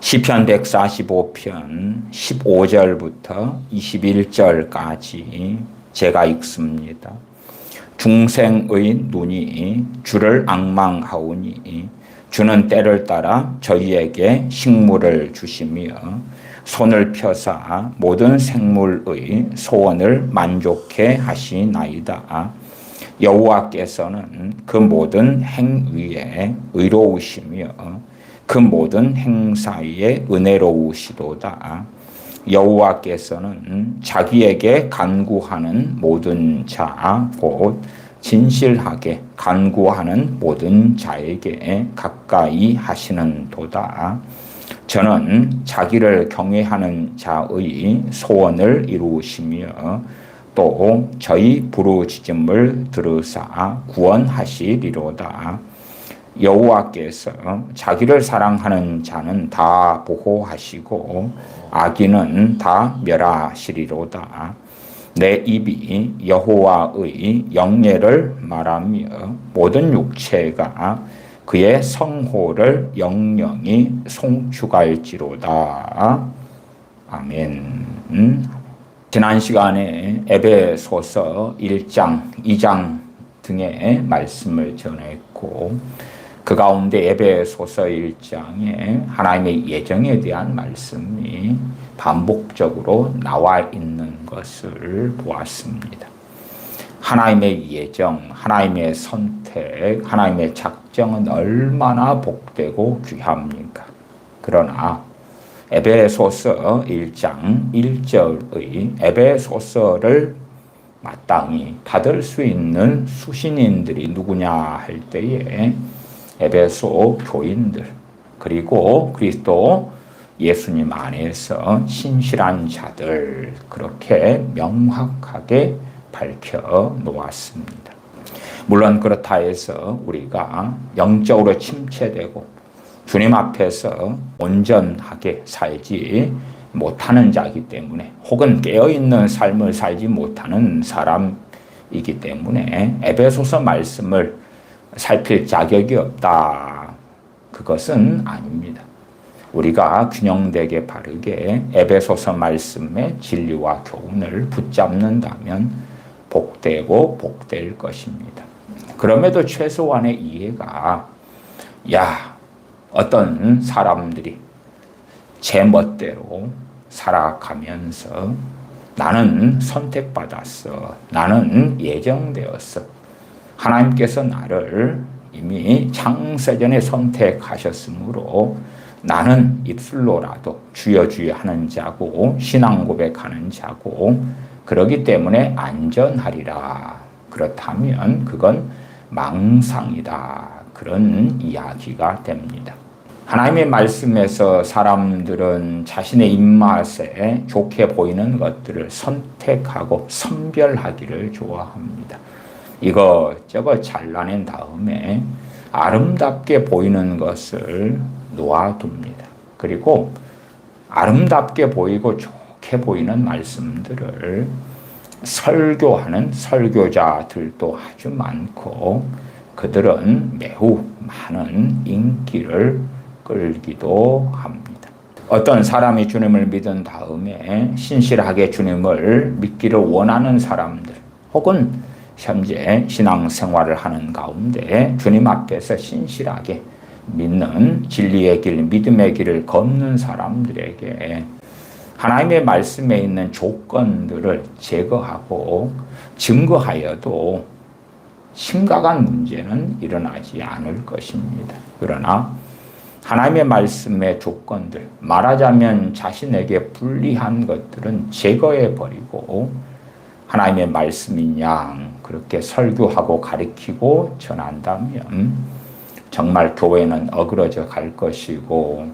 시편 145편 15절부터 21절까지 제가 읽습니다. 중생의 눈이 주를 앙망하오니 주는 때를 따라 저희에게 식물을 주시며 손을 펴사 모든 생물의 소원을 만족해 하시나이다. 여호와께서는 그 모든 행위에 의로우시며 그 모든 행사에 은혜로우시도다. 여호와께서는 자기에게 간구하는 모든 자, 곧 진실하게 간구하는 모든 자에게 가까이 하시는 도다. 저는 자기를 경외하는 자의 소원을 이루시며 또 저희 부르짖음을 들으사 구원하시리로다. 여호와께서 자기를 사랑하는 자는 다 보호하시고 악인은 다 멸하시리로다. 내 입이 여호와의 영예를 말하며 모든 육체가 그의 성호를 영영히 송축할지로다. 아멘. 지난 시간에 에베소서 1장, 2장 등의 말씀을 전했고 그 가운데 에베소서 1장에 하나님의 예정에 대한 말씀이 반복적으로 나와 있는 것을 보았습니다. 하나님의 예정, 하나님의 선택, 하나님의 작정은 얼마나 복되고 귀합니까? 그러나 에베소서 1장 1절의 에베소서를 마땅히 받을 수 있는 수신인들이 누구냐 할 때에 에베소 교인들 그리고 그리스도 예수님 안에서 신실한 자들 그렇게 명확하게 밝혀 놓았습니다. 물론 그렇다 해서 우리가 영적으로 침체되고 주님 앞에서 온전하게 살지 못하는 자이기 때문에 혹은 깨어있는 삶을 살지 못하는 사람이기 때문에 에베소서 말씀을 살필 자격이 없다. 그것은 아닙니다. 우리가 균형되게 바르게 에베소서 말씀의 진리와 교훈을 붙잡는다면 복되고 복될 것입니다. 그럼에도 최소한의 이해가 어떤 사람들이 제 멋대로 살아가면서 나는 선택받았어. 나는 예정되었어. 하나님께서 나를 이미 창세전에 선택하셨으므로 나는 입술로라도 주여 주여 하는 자고 신앙 고백하는 자고 그러기 때문에 안전하리라. 그렇다면 그건 망상이다. 그런 이야기가 됩니다. 하나님의 말씀에서 사람들은 자신의 입맛에 좋게 보이는 것들을 선택하고 선별하기를 좋아합니다. 이것저것 잘라낸 다음에 아름답게 보이는 것을 놓아둡니다. 그리고 아름답게 보이고 좋게 보이는 말씀들을 설교하는 설교자들도 아주 많고 그들은 매우 많은 인기를 끌기도 합니다. 어떤 사람이 주님을 믿은 다음에 신실하게 주님을 믿기를 원하는 사람들 혹은 현재 신앙생활을 하는 가운데 주님 앞에서 신실하게 믿는 진리의 길, 믿음의 길을 걷는 사람들에게 하나님의 말씀에 있는 조건들을 제거하고 증거하여도 심각한 문제는 일어나지 않을 것입니다. 그러나 하나님의 말씀의 조건들, 말하자면 자신에게 불리한 것들은 제거해버리고 하나님의 말씀인 양 그렇게 설교하고 가르치고 전한다면 정말 교회는 어그러져 갈 것이고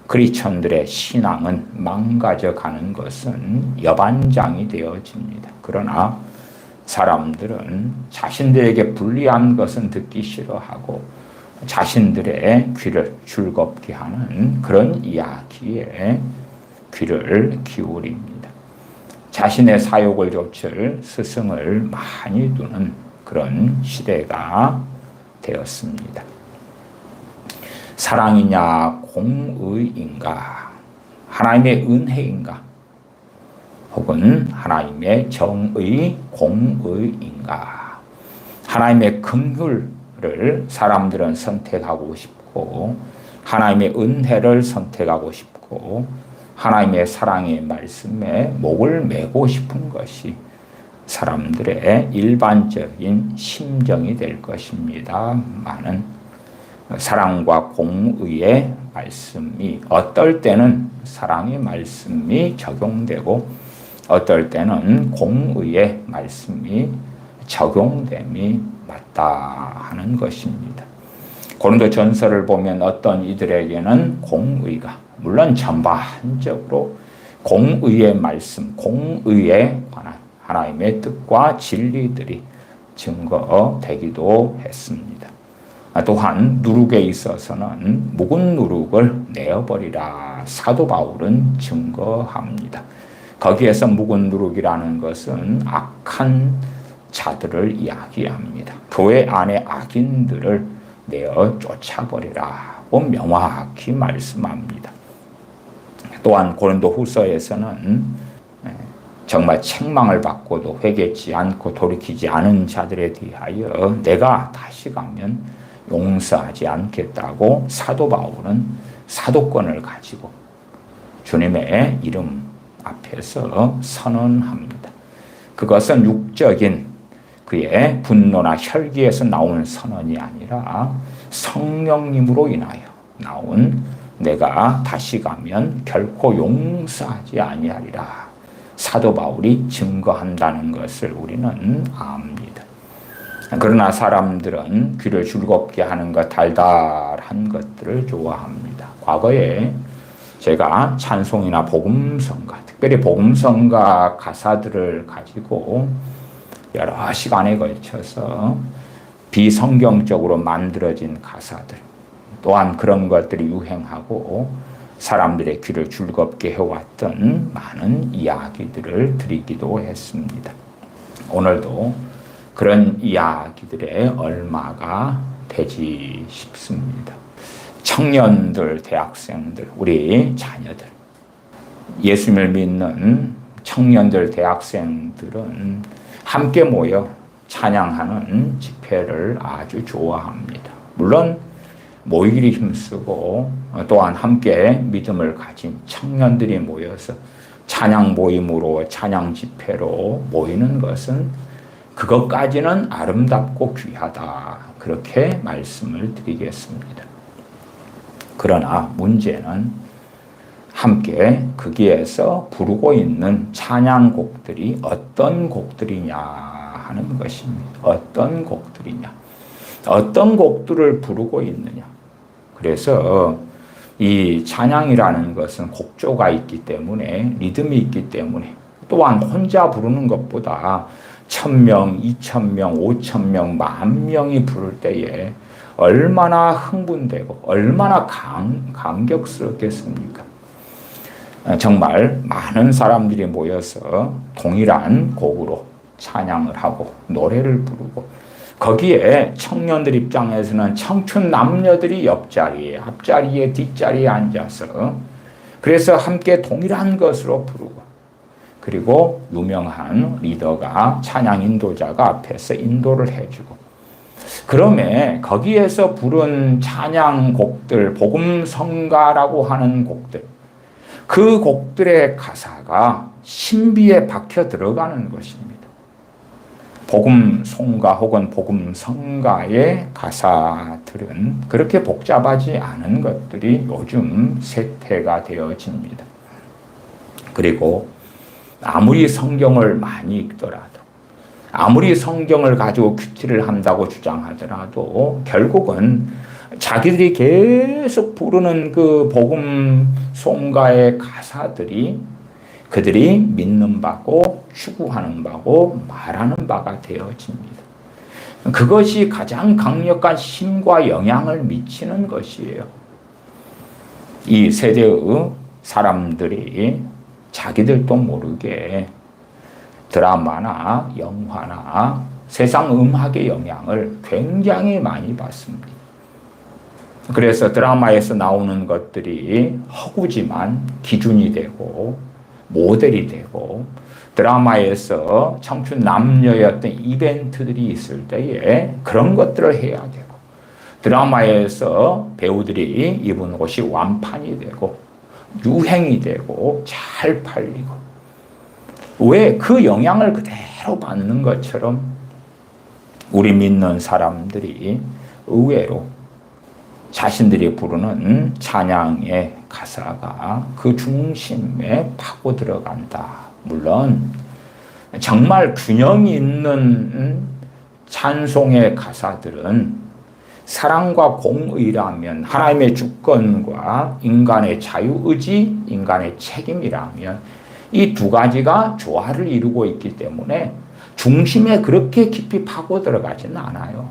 크리스천들의 신앙은 망가져 가는 것은 여반장이 되어집니다. 그러나 사람들은 자신들에게 불리한 것은 듣기 싫어하고 자신들의 귀를 즐겁게 하는 그런 이야기에 귀를 기울입니다. 자신의 사욕을 좇을 스승을 많이 두는 그런 시대가 되었습니다. 사랑이냐 공의인가, 하나님의 은혜인가, 혹은 하나님의 정의 공의인가. 하나님의 긍휼을 사람들은 선택하고 싶고, 하나님의 은혜를 선택하고 싶고, 하나님의 사랑의 말씀에 목을 매고 싶은 것이 사람들의 일반적인 심정이 될 것입니다만은, 사랑과 공의의 말씀이 어떨 때는 사랑의 말씀이 적용되고 어떨 때는 공의의 말씀이 적용됨이 맞다 하는 것입니다. 고린도 전서를 보면 어떤 이들에게는 공의가, 물론 전반적으로 공의의 말씀, 공의에 관한 하나님의 뜻과 진리들이 증거되기도 했습니다. 또한 누룩에 있어서는 묵은 누룩을 내어버리라 사도 바울은 증거합니다. 거기에서 묵은 누룩이라는 것은 악한 자들을 이야기합니다. 교회 안에 악인들을 내어 쫓아버리라고 명확히 말씀합니다. 또한 고린도 후서에서는 정말 책망을 받고도 회개치 않고 돌이키지 않은 자들에 대하여 내가 다시 가면 용서하지 않겠다고 사도 바울은 사도권을 가지고 주님의 이름 앞에서 선언합니다. 그것은 육적인 그의 분노나 혈기에서 나오는 선언이 아니라 성령님으로 인하여 나온 내가 다시 가면 결코 용서하지 아니하리라 사도 바울이 증거한다는 것을 우리는 압니다. 그러나 사람들은 귀를 즐겁게 하는 것, 달달한 것들을 좋아합니다. 과거에 제가 찬송이나 복음성가, 특별히 복음성가 가사들을 가지고 여러 시간에 걸쳐서 비성경적으로 만들어진 가사들, 또한 그런 것들이 유행하고 사람들의 귀를 즐겁게 해왔던 많은 이야기들을 드리기도 했습니다. 오늘도 그런 이야기들의 얼마가 되지 싶습니다. 청년들, 대학생들, 우리 자녀들, 예수님을 믿는 청년들, 대학생들은 함께 모여 찬양하는 집회를 아주 좋아합니다. 물론 모이기를 힘쓰고 또한 함께 믿음을 가진 청년들이 모여서 찬양 모임으로 찬양 집회로 모이는 것은 그것까지는 아름답고 귀하다. 그렇게 말씀을 드리겠습니다. 그러나 문제는 함께 거기에서 부르고 있는 찬양곡들이 어떤 곡들이냐 하는 것입니다. 어떤 곡들이냐. 어떤 곡들을 부르고 있느냐. 그래서 이 찬양이라는 것은 곡조가 있기 때문에, 리듬이 있기 때문에, 또한 혼자 부르는 것보다 1000명, 2000명, 5000명, 10,000명이 부를 때에 얼마나 흥분되고 얼마나 감격스럽겠습니까? 정말 많은 사람들이 모여서 동일한 곡으로 찬양을 하고 노래를 부르고, 거기에 청년들 입장에서는 청춘 남녀들이 옆자리에, 앞자리에, 뒷자리에 앉아서 그래서 함께 동일한 것으로 부르고, 그리고 유명한 리더가, 찬양 인도자가 앞에서 인도를 해주고, 그러면 거기에서 부른 찬양곡들, 복음성가라고 하는 곡들, 그 곡들의 가사가 신비에 박혀 들어가는 것입니다. 복음송가 혹은 복음성가의 가사들은 그렇게 복잡하지 않은 것들이 요즘 세태가 되어집니다. 그리고 아무리 성경을 많이 읽더라도, 아무리 성경을 가지고 큐티를 한다고 주장하더라도 결국은 자기들이 계속 부르는 그 복음송가의 가사들이 그들이 믿는 바고 추구하는 바고 말하는 바가 되어집니다. 그것이 가장 강력한 힘과 영향을 미치는 것이에요. 이 세대의 사람들이 자기들도 모르게 드라마나 영화나 세상 음악의 영향을 굉장히 많이 받습니다. 그래서 드라마에서 나오는 것들이 허구지만 기준이 되고 모델이 되고 드라마에서 청춘 남녀의 어떤 이벤트들이 있을 때에 그런 것들을 해야 되고 드라마에서 배우들이 입은 옷이 완판이 되고 유행이 되고 잘 팔리고 왜 그 영향을 그대로 받는 것처럼 우리 믿는 사람들이 의외로 자신들이 부르는 찬양의 가사가 그 중심에 파고 들어간다. 물론 정말 균형 있는 찬송의 가사들은 사랑과 공의라면 하나님의 주권과 인간의 자유의지, 인간의 책임이라면 이 두 가지가 조화를 이루고 있기 때문에 중심에 그렇게 깊이 파고 들어가지는 않아요.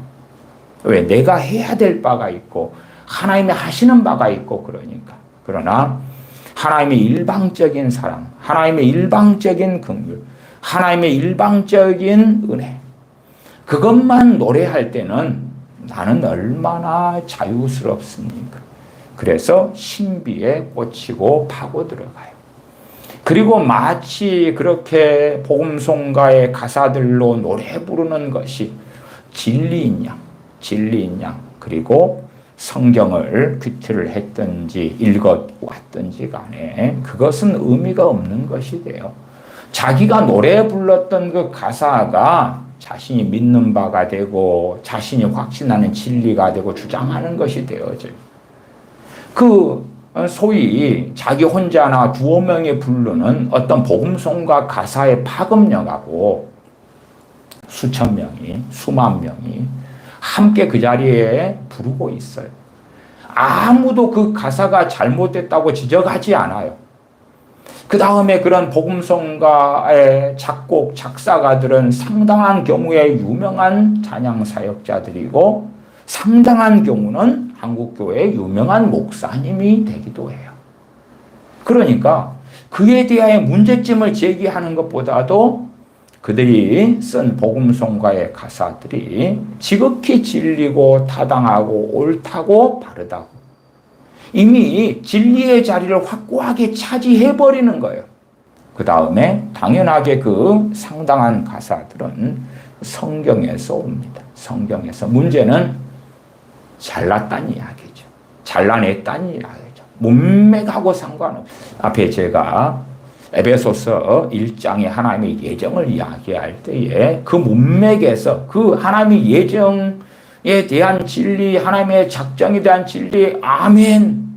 왜? 내가 해야 될 바가 있고 하나님이 하시는 바가 있고 그러니까. 그러나 하나님의 일방적인 사랑, 하나님의 일방적인 긍휼, 하나님의 일방적인 은혜 그것만 노래할 때는 나는 얼마나 자유스럽습니까? 그래서 신비에 꽂히고 파고 들어가요. 그리고 마치 그렇게 복음송가의 가사들로 노래 부르는 것이 진리인 양, 그리고 성경을 큐티를 했든지 읽어왔든지 간에 그것은 의미가 없는 것이 돼요. 자기가 노래 불렀던 그 가사가 자신이 믿는 바가 되고 자신이 확신하는 진리가 되고 주장하는 것이 되어져요. 그 소위 자기 혼자나 두어 명이 부르는 어떤 복음송가 가사의 파급력하고 수천 명이, 수만 명이 함께 그 자리에 부르고 있어요. 아무도 그 가사가 잘못됐다고 지적하지 않아요. 그 다음에 그런 복음송가의 작곡, 작사가들은 상당한 경우에 유명한 찬양 사역자들이고 상당한 경우는 한국교회의 유명한 목사님이 되기도 해요. 그러니까 그에 대하여 문제점을 제기하는 것보다도 그들이 쓴 복음송가의 가사들이 지극히 진리고 타당하고 옳다고 바르다고 이미 진리의 자리를 확고하게 차지해버리는 거예요. 그 다음에 당연하게 그 상당한 가사들은 성경에서 옵니다. 성경에서. 문제는 잘났다는 이야기죠. 잘라냈다는 이야기죠. 문맥하고 상관없어요. 앞에 제가 에베소서 1장에 하나님의 예정을 이야기할 때에 그 문맥에서 그 하나님의 예정에 대한 진리, 하나님의 작정에 대한 진리, 아멘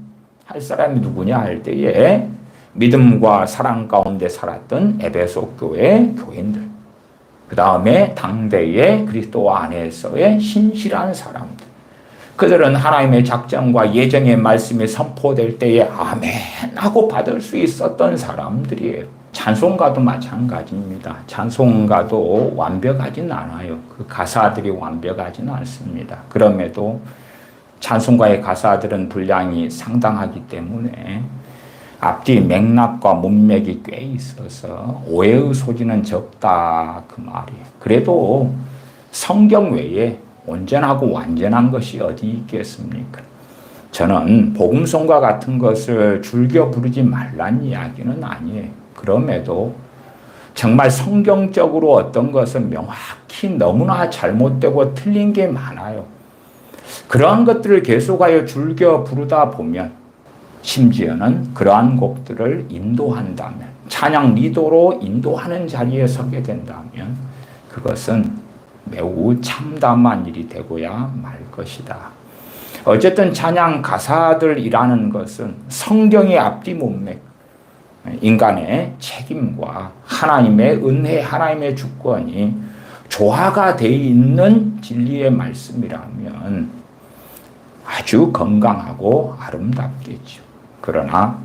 할 사람이 누구냐 할 때에 믿음과 사랑 가운데 살았던 에베소 교회 교인들, 그 다음에 당대의 그리스도 안에서의 신실한 사람들, 그들은 하나님의 작정과 예정의 말씀이 선포될 때에 아멘 하고 받을 수 있었던 사람들이에요. 찬송가도 마찬가지입니다. 찬송가도 완벽하진 않아요. 그 가사들이 완벽하지는 않습니다. 그럼에도 찬송가의 가사들은 분량이 상당하기 때문에 앞뒤 맥락과 문맥이 꽤 있어서 오해의 소지는 적다 그 말이에요. 그래도 성경 외에 온전하고 완전한 것이 어디 있겠습니까? 저는 복음송가 같은 것을 즐겨 부르지 말란 이야기는 아니에요. 그럼에도 정말 성경적으로 어떤 것은 명확히 너무나 잘못되고 틀린 게 많아요. 그러한 것들을 계속하여 즐겨 부르다 보면 심지어는 그러한 곡들을 인도한다면 찬양 리더로 인도하는 자리에 서게 된다면 그것은 매우 참담한 일이 되고야 말 것이다. 어쨌든 찬양 가사들이라는 것은 성경의 앞뒤 문맥, 인간의 책임과 하나님의 은혜, 하나님의 주권이 조화가 되어 있는 진리의 말씀이라면 아주 건강하고 아름답겠죠. 그러나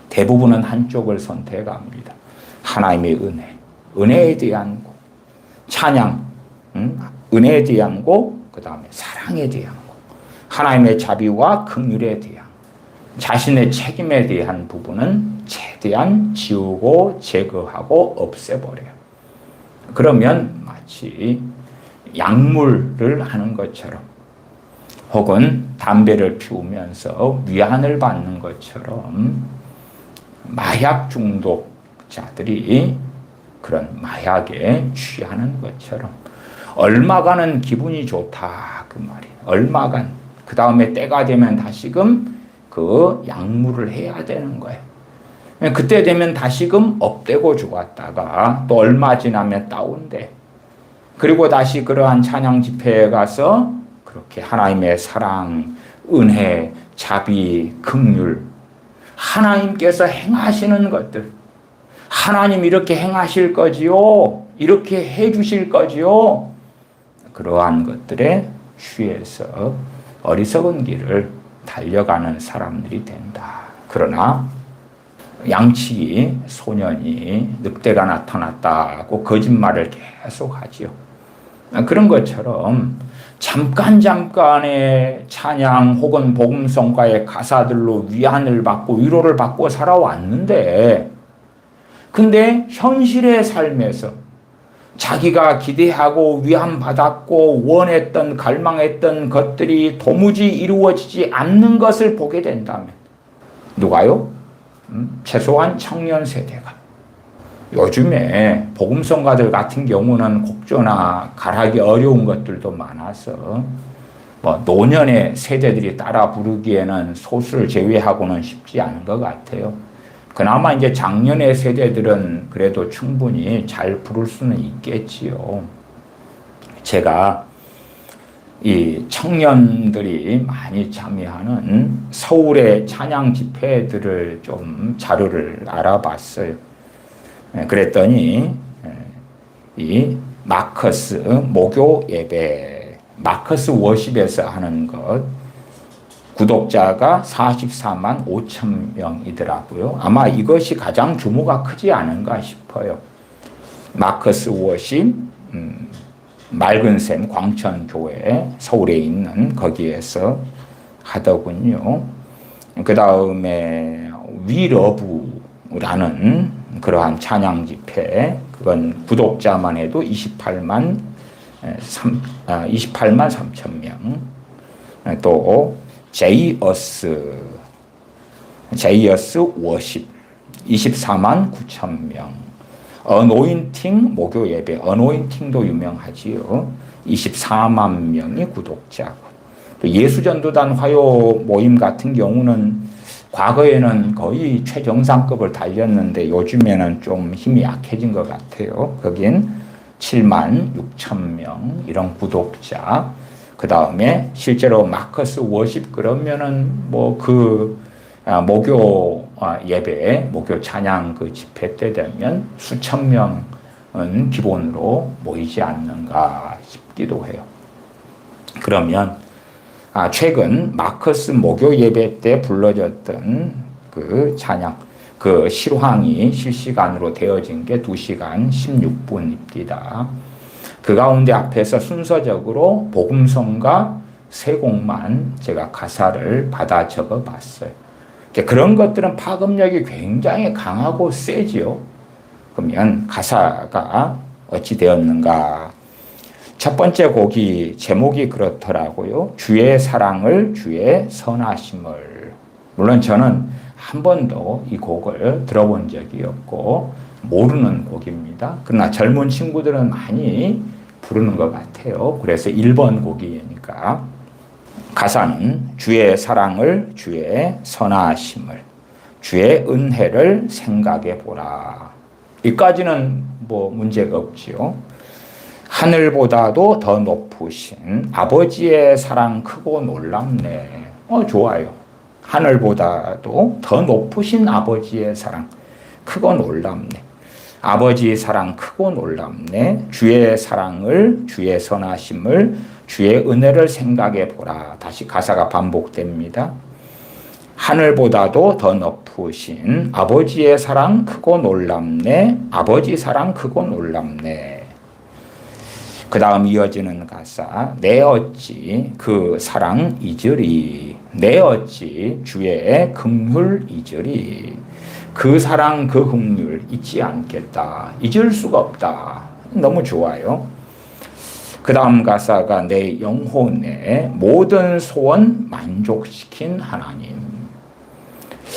대부분은 한쪽을 선택합니다. 하나님의 은혜, 은혜에 대한 곡, 찬양, 은혜에 대한 곡, 그 다음에 사랑에 대한 곡, 하나님의 자비와 긍휼에 대한, 자신의 책임에 대한 부분은 최대한 지우고 제거하고 없애버려요. 그러면 마치 약물을 하는 것처럼 혹은 담배를 피우면서 위안을 받는 것처럼 마약 중독자들이 그런 마약에 취하는 것처럼 얼마간은 기분이 좋다 그 말이에요. 얼마간. 그 다음에 때가 되면 다시금 그 약물을 해야 되는 거예요. 그때 되면 다시금 업되고 죽었다가 또 얼마 지나면 다운돼. 그리고 다시 그러한 찬양 집회에 가서 그렇게 하나님의 사랑, 은혜, 자비, 긍휼, 하나님께서 행하시는 것들, 하나님 이렇게 행하실 거지요, 이렇게 해주실 거지요, 그러한 것들에 취해서 어리석은 길을 달려가는 사람들이 된다. 그러나 양치기 소년이 늑대가 나타났다고 거짓말을 계속 하지요. 그런 것처럼 잠깐의 찬양 혹은 복음성가의 가사들로 위안을 받고 위로를 받고 살아왔는데, 근데 현실의 삶에서 자기가 기대하고 위안받았고 원했던 갈망했던 것들이 도무지 이루어지지 않는 것을 보게 된다면, 누가요? 최소한 청년 세대가. 요즘에 복음성가들 같은 경우는 곡조나 가락이 어려운 것들도 많아서 노년의 세대들이 따라 부르기에는 소수를 제외하고는 쉽지 않은 것 같아요. 그나마 이제 작년의 세대들은 그래도 충분히 잘 부를 수는 있겠지요. 제가 이 청년들이 많이 참여하는 서울의 찬양 집회들을 좀 자료를 알아봤어요. 그랬더니 이 마커스 목요 예배, 마커스 워십에서 하는 것, 구독자가 44만 5천 명이더라고요. 아마 이것이 가장 규모가 크지 않은가 싶어요. 마커스 워십, 맑은샘 광천교회 서울에 있는 거기에서 하더군요. 그 다음에 위러브라는 그러한 찬양 집회, 그건 구독자만 해도 28만 3천 명. 또 제이어스 워십 24만 9천 명. 어노인팅 목요 예배, 어노인팅도 유명하지요. 24만 명이 구독자고. 또 예수전도단 화요 모임 같은 경우는 과거에는 거의 최정상급을 달렸는데 요즘에는 좀 힘이 약해진 것 같아요. 거긴 7만 6천 명 이런 구독자. 그 다음에 실제로 마커스 워십 그러면은 목요 예배, 목요 찬양 그 집회 때 되면 수천 명은 기본으로 모이지 않는가 싶기도 해요. 그러면 최근 마커스 목요 예배 때 불러졌던 그 찬양, 그 실황이 실시간으로 되어진 게 2시간 16분입니다. 그 가운데 앞에서 순서적으로 복음성가 3곡만 제가 가사를 받아 적어 봤어요. 그런 것들은 파급력이 굉장히 강하고 세지요. 그러면 가사가 어찌 되었는가? 첫 번째 곡이 제목이 그렇더라고요. 주의 사랑을, 주의 선하심을. 물론 저는 한 번도 이 곡을 들어본 적이 없고 모르는 곡입니다. 그러나 젊은 친구들은 많이 부르는 것 같아요. 그래서 1번 곡이니까. 가사는 주의 사랑을, 주의 선하심을, 주의 은혜를 생각해 보라. 이까지는 문제가 없지요. 하늘보다도 더 높으신 아버지의 사랑 크고 놀랍네. 좋아요. 하늘보다도 더 높으신 아버지의 사랑 크고 놀랍네. 아버지의 사랑 크고 놀랍네. 주의 사랑을, 주의 선하심을, 주의 은혜를 생각해 보라. 다시 가사가 반복됩니다. 하늘보다도 더 높으신 아버지의 사랑 크고 놀랍네. 아버지 사랑 크고 놀랍네. 그 다음 이어지는 가사. 내 어찌 그 사랑 잊으리. 내 어찌 주의 긍휼 잊으리. 그 사랑 그 긍휼 잊지 않겠다. 잊을 수가 없다. 너무 좋아요. 그 다음 가사가 내 영혼의 모든 소원 만족시킨 하나님.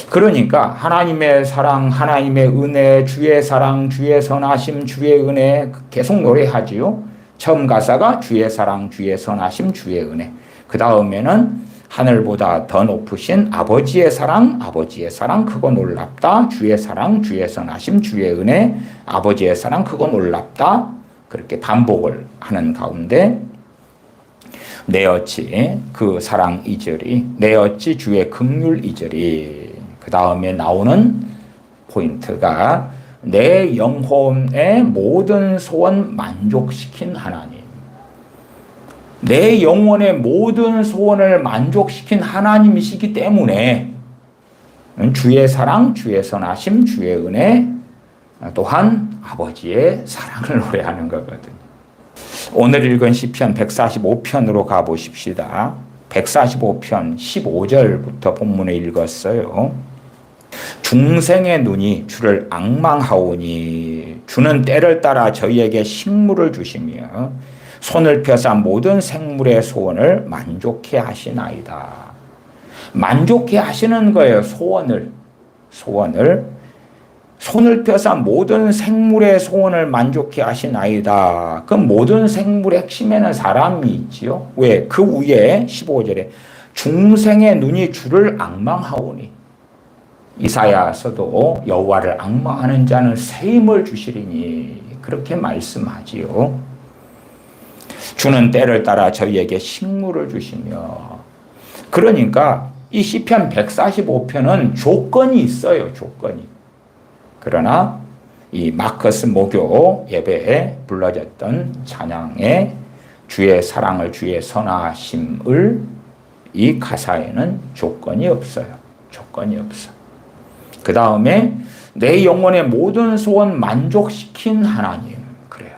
그러니까 하나님의 사랑, 하나님의 은혜, 주의 사랑, 주의 선하심, 주의 은혜 계속 노래하지요. 처음 가사가 주의 사랑, 주의 선하심, 주의 은혜. 그 다음에는 하늘보다 더 높으신 아버지의 사랑, 아버지의 사랑 크고 놀랍다. 주의 사랑, 주의 선하심, 주의 은혜, 아버지의 사랑 크고 놀랍다. 그렇게 반복을 하는 가운데 내 어찌 그 사랑 이절이, 내 어찌 주의 긍휼 이절이. 그 다음에 나오는 포인트가 내 영혼의 모든 소원 만족시킨 하나님. 내 영혼의 모든 소원을 만족시킨 하나님이시기 때문에 주의 사랑, 주의 선하심, 주의 은혜, 또한 아버지의 사랑을 노래하는 거거든요. 오늘 읽은 시편 145편으로 가보십시다. 145편 15절부터 본문을 읽었어요. 중생의 눈이 주를 앙망하오니 주는 때를 따라 저희에게 식물을 주시며 손을 펴사 모든 생물의 소원을 만족해 하시나이다. 만족해 하시는 거예요. 소원을. 손을 펴사 모든 생물의 소원을 만족해 하시나이다. 그 모든 생물의 핵심에는 사람이 있지요. 왜? 그 위에 15절에 중생의 눈이 주를 앙망하오니. 이사야서도 여호와를 앙망하는 자는 새 힘을 주시리니 그렇게 말씀하지요. 주는 때를 따라 저희에게 식물을 주시며. 그러니까 이 시편 145편은 조건이 있어요. 조건이. 그러나 이 마커스 모교 예배에 불러졌던 찬양의 주의 사랑을, 주의 선하심을 이 가사에는 조건이 없어요. 조건이 없어. 그 다음에 내 영혼의 모든 소원 만족시킨 하나님. 그래요.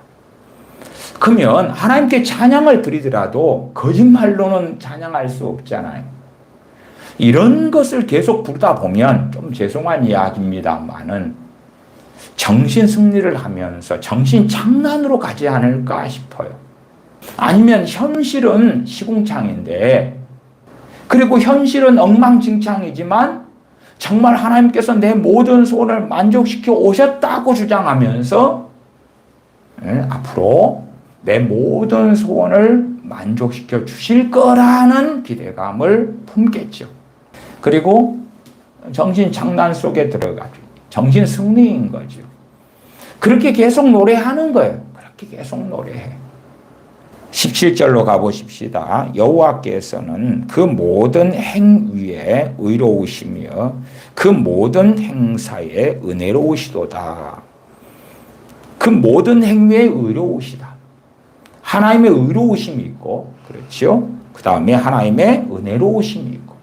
그러면 하나님께 찬양을 드리더라도 거짓말로는 찬양할 수 없잖아요. 이런 것을 계속 부르다 보면 좀 죄송한 이야기입니다만은 정신 승리를 하면서 정신 장난으로 가지 않을까 싶어요. 아니면 현실은 시궁창인데, 그리고 현실은 엉망진창이지만 정말 하나님께서 내 모든 소원을 만족시켜 오셨다고 주장하면서 앞으로 내 모든 소원을 만족시켜 주실 거라는 기대감을 품겠죠. 그리고 정신 장난 속에 들어가죠. 정신 승리인 거죠. 그렇게 계속 노래하는 거예요. 그렇게 계속 노래해. 17절로 가보십시다. 여호와께서는 그 모든 행위에 의로우시며 그 모든 행사에 은혜로우시도다. 그 모든 행위에 의로우시다. 하나님의 의로우심이 있고, 그렇죠? 그 다음에 하나님의 은혜로우심이 있고,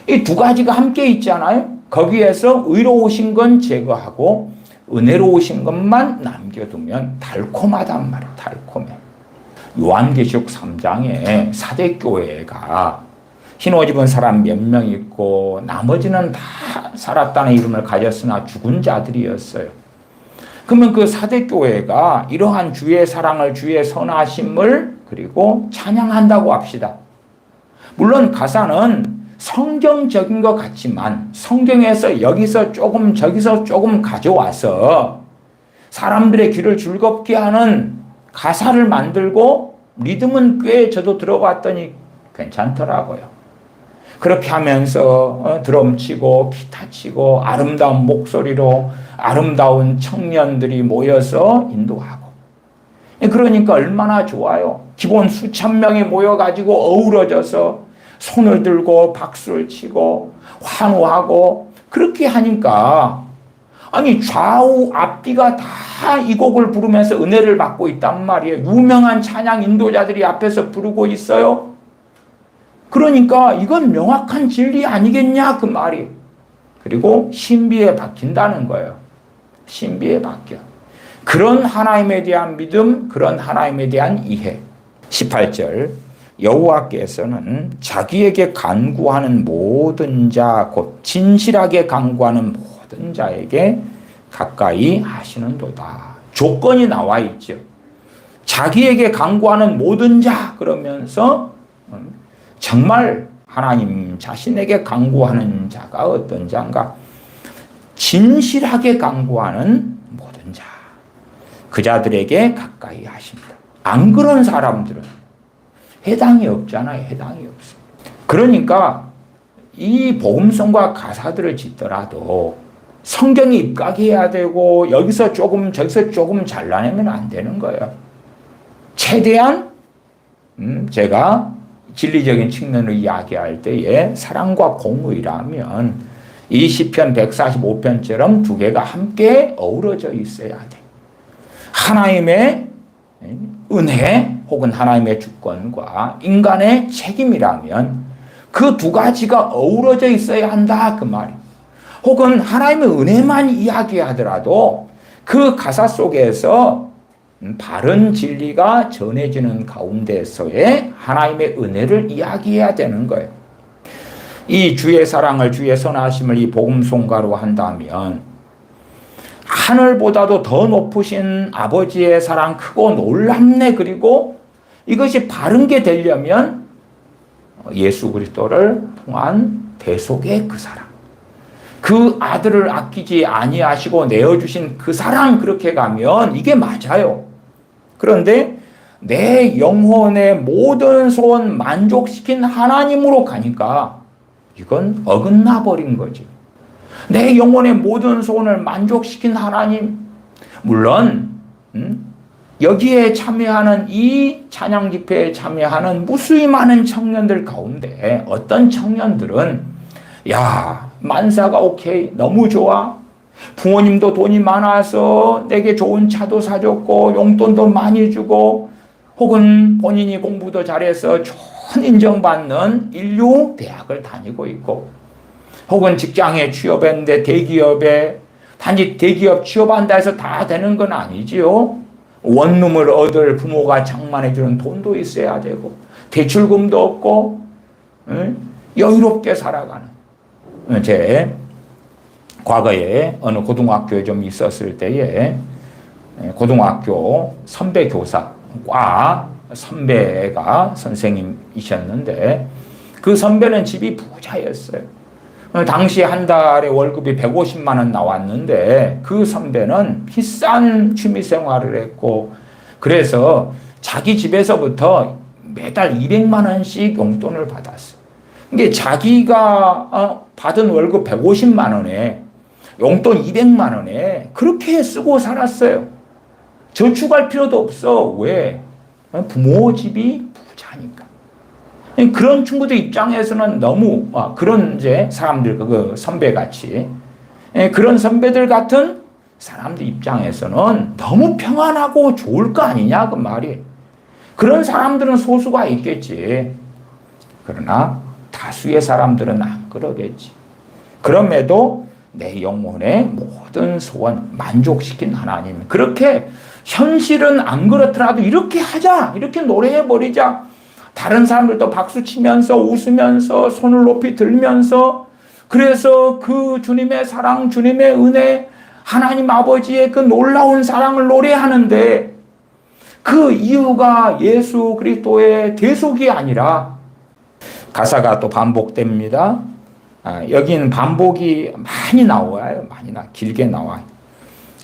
이 두 가지가 함께 있잖아요. 거기에서 의로우신 건 제거하고 은혜로우신 것만 남겨두면 달콤하단 말이에요. 달콤해. 요한계시록 3장에 사대교회가 흰 옷 입은 사람 몇 명 있고 나머지는 다 살았다는 이름을 가졌으나 죽은 자들이었어요. 그러면 그 사대교회가 이러한 주의 사랑을, 주의 선하심을 그리고 찬양한다고 합시다. 물론 가사는 성경적인 것 같지만 성경에서 여기서 조금 저기서 조금 가져와서 사람들의 귀를 즐겁게 하는 가사를 만들고 리듬은 꽤 저도 들어봤더니 괜찮더라고요. 그렇게 하면서 드럼 치고 기타 치고 아름다운 목소리로 아름다운 청년들이 모여서 인도하고, 그러니까 얼마나 좋아요. 기본 수천 명이 모여가지고 어우러져서 손을 들고 박수를 치고 환호하고 그렇게 하니까, 아니 좌우 앞뒤가 다 이 곡을 부르면서 은혜를 받고 있단 말이에요. 유명한 찬양 인도자들이 앞에서 부르고 있어요. 그러니까 이건 명확한 진리 아니겠냐 그 말이. 그리고 신비에 박힌다는 거예요. 신비에 박혀. 그런 하나님에 대한 믿음, 그런 하나님에 대한 이해. 18절 여호와께서는 자기에게 간구하는 모든 자, 곧 진실하게 간구하는 모든 자에게 가까이 하시는도다. 조건이 나와 있죠. 자기에게 간구하는 모든 자 그러면서 정말 하나님 자신에게 간구하는 자가 어떤 자인가? 진실하게 간구하는 모든 자. 그 자들에게 가까이 하신다. 안 그런 사람들은 해당이 없잖아요. 해당이 없어. 그러니까 이 복음성과 가사들을 짓더라도 성경에 입각해야 되고 여기서 조금 저기서 조금 잘라내면 안 되는 거예요. 최대한 제가 진리적인 측면을 이야기할 때에 사랑과 공의라면 이 시편 145편처럼 두 개가 함께 어우러져 있어야 돼. 하나님의 은혜 혹은 하나님의 주권과 인간의 책임이라면 그 두 가지가 어우러져 있어야 한다 그 말이에요. 혹은 하나님의 은혜만 이야기하더라도 그 가사 속에서 바른 진리가 전해지는 가운데서의 하나님의 은혜를 이야기해야 되는 거예요. 이 주의 사랑을 주의 선하심을 이 복음송가로 한다면 하늘보다도 더 높으신 아버지의 사랑 크고 놀랍네. 그리고 이것이 바른 게 되려면 예수 그리스도를 통한 대속의 그 사랑, 그 아들을 아끼지 아니하시고 내어주신 그 사랑, 그렇게 가면 이게 맞아요. 그런데 내 영혼의 모든 소원 만족시킨 하나님으로 가니까 이건 어긋나 버린 거지. 내 영혼의 모든 소원을 만족시킨 하나님, 물론 여기에 참여하는 이 찬양 집회에 참여하는 무수히 많은 청년들 가운데 어떤 청년들은 야, 만사가 오케이, 너무 좋아, 부모님도 돈이 많아서 내게 좋은 차도 사줬고 용돈도 많이 주고 혹은 본인이 공부도 잘해서 좋은 인정받는 인류 대학을 다니고 있고 혹은 직장에 취업했는데 대기업에 단지 대기업 취업한다 해서 다 되는 건 아니지요. 원룸을 얻을 부모가 장만해주는 돈도 있어야 되고 대출금도 없고 여유롭게 살아가는. 제 과거에 어느 고등학교에 좀 있었을 때에 고등학교 선배 교사, 과 선배가 선생님이셨는데 그 선배는 집이 부자였어요. 당시 한 달에 월급이 150만 원 나왔는데 그 선배는 비싼 취미 생활을 했고 그래서 자기 집에서부터 매달 200만 원씩 용돈을 받았어요. 이게 자기가 받은 월급 150만 원에 용돈 200만 원에 그렇게 쓰고 살았어요. 저축할 필요도 없어. 왜? 부모 집이 부자니까. 그런 친구들 입장에서는 너무 그런 이제 사람들 그 선배같이 그런 선배들 같은 사람들 입장에서는 너무 평안하고 좋을 거 아니냐 그 말이. 그런 사람들은 소수가 있겠지. 그러나 다수의 사람들은 안 그러겠지. 그럼에도 내 영혼의 모든 소원 만족시킨 하나님, 그렇게 현실은 안 그렇더라도 이렇게 하자, 이렇게 노래해버리자, 다른 사람들도 박수 치면서 웃으면서 손을 높이 들면서 그래서 그 주님의 사랑, 주님의 은혜, 하나님 아버지의 그 놀라운 사랑을 노래하는데 그 이유가 예수 그리스도의 대속이 아니라 가사가 또 반복됩니다. 여기는 반복이 많이 나와요. 길게 나와요.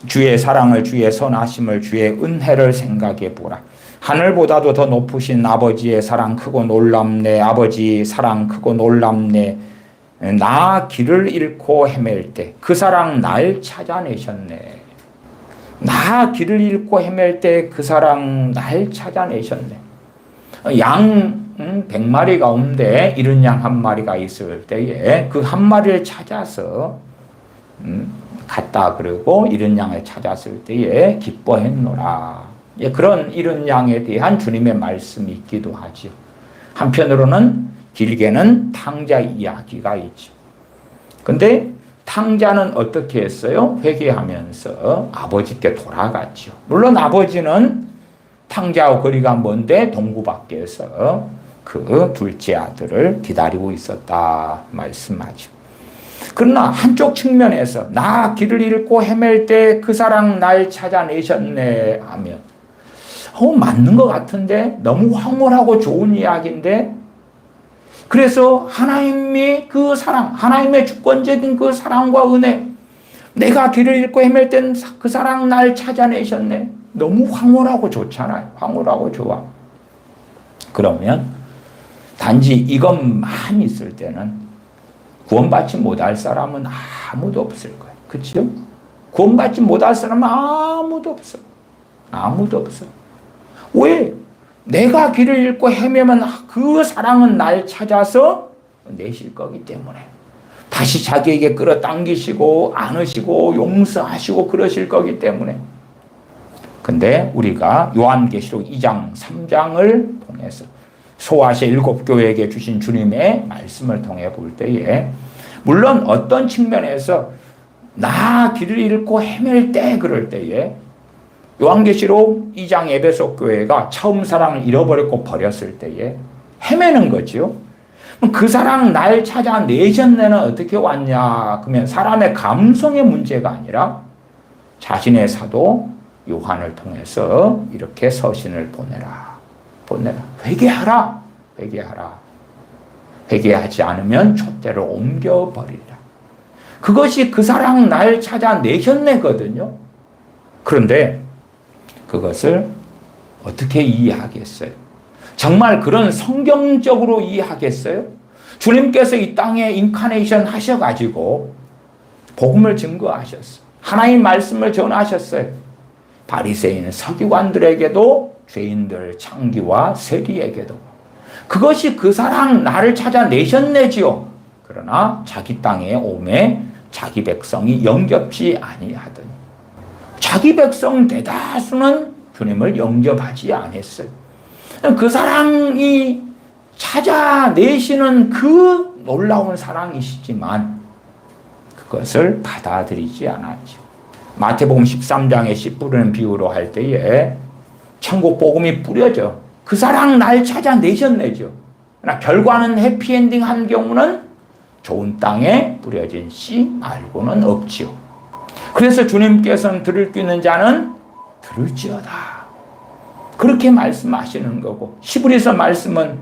주의 사랑을, 주의 선하심을, 주의 은혜를 생각해 보라. 하늘보다도 더 높으신 아버지의 사랑 크고 놀랍네. 아버지 사랑 크고 놀랍네. 나 길을 잃고 헤맬 때 그 사랑 날 찾아내셨네. 나 길을 잃고 헤맬 때 그 사랑 날 찾아내셨네. 양 100마리 가운데 잃은 양 한 마리가 있을 때에 그 한 마리를 찾아서 갔다 그러고 잃은 양을 찾았을 때에 기뻐했노라. 그런 잃은 양에 대한 주님의 말씀이 있기도 하죠. 한편으로는 길게는 탕자 이야기가 있죠. 근데 탕자는 어떻게 했어요? 회개하면서 아버지께 돌아갔죠. 물론 아버지는 탕자와 거리가 먼데 동구 밖에서 그 둘째 아들을 기다리고 있었다 말씀하죠. 그러나 한쪽 측면에서 나 길을 잃고 헤맬 때 그 사랑 날 찾아내셨네 하면 맞는 것 같은데 너무 황홀하고 좋은 이야기인데 그래서 하나님이 그 사랑, 하나님의 주권적인 그 사랑과 은혜 내가 길을 잃고 헤맬 땐 그 사랑 날 찾아내셨네. 너무 황홀하고 좋잖아요. 황홀하고 좋아. 그러면 단지 이것만 있을 때는 구원받지 못할 사람은 아무도 없을 거예요. 그렇죠? 구원받지 못할 사람은 아무도 없어. 아무도 없어. 왜? 내가 길을 잃고 헤매면 그 사랑은 날 찾아서 내실 거기 때문에 다시 자기에게 끌어당기시고 안으시고 용서하시고 그러실 거기 때문에. 근데 우리가 요한계시록 2장 3장을 통해서 소아시아 7교회에게 주신 주님의 말씀을 통해 볼 때에 물론 어떤 측면에서 나 길을 잃고 헤맬 때 그럴 때에 요한계시록 2장 에베소 교회가 처음 사랑을 잃어버렸고 버렸을 때에 헤매는 거죠. 그 사랑 날 찾아내셨네는 어떻게 왔냐? 그러면 사람의 감성의 문제가 아니라 자신의 사도 요한을 통해서 이렇게 서신을 보내라. 회개하라. 회개하지 않으면 촛대를 옮겨버리라. 그것이 그 사랑 날 찾아내셨네거든요. 그런데 그것을 어떻게 이해하겠어요? 정말 그런 성경적으로 이해하겠어요? 주님께서 이 땅에 인카네이션 하셔가지고 복음을 증거하셨어요. 하나님 말씀을 전하셨어요. 바리새인 서기관들에게도 죄인들 창기와 세리에게도. 그것이 그 사랑 나를 찾아내셨네지요. 그러나 자기 땅에 오매 자기 백성이 영접지 아니하더니 자기 백성 대다수는 주님을 영접하지 않았어요. 그 사랑이 찾아내시는 그 놀라운 사랑이시지만 그것을 받아들이지 않았죠. 마태복음 13장에 씨 뿌리는 비유로 할 때에 천국 복음이 뿌려져. 그 사랑 날 찾아내셨네죠. 그러나 결과는 해피엔딩 한 경우는 좋은 땅에 뿌려진 씨 말고는 없지요. 그래서 주님께서는 들을 수 있는 자는 들을지어다. 그렇게 말씀하시는 거고 히브리서 말씀은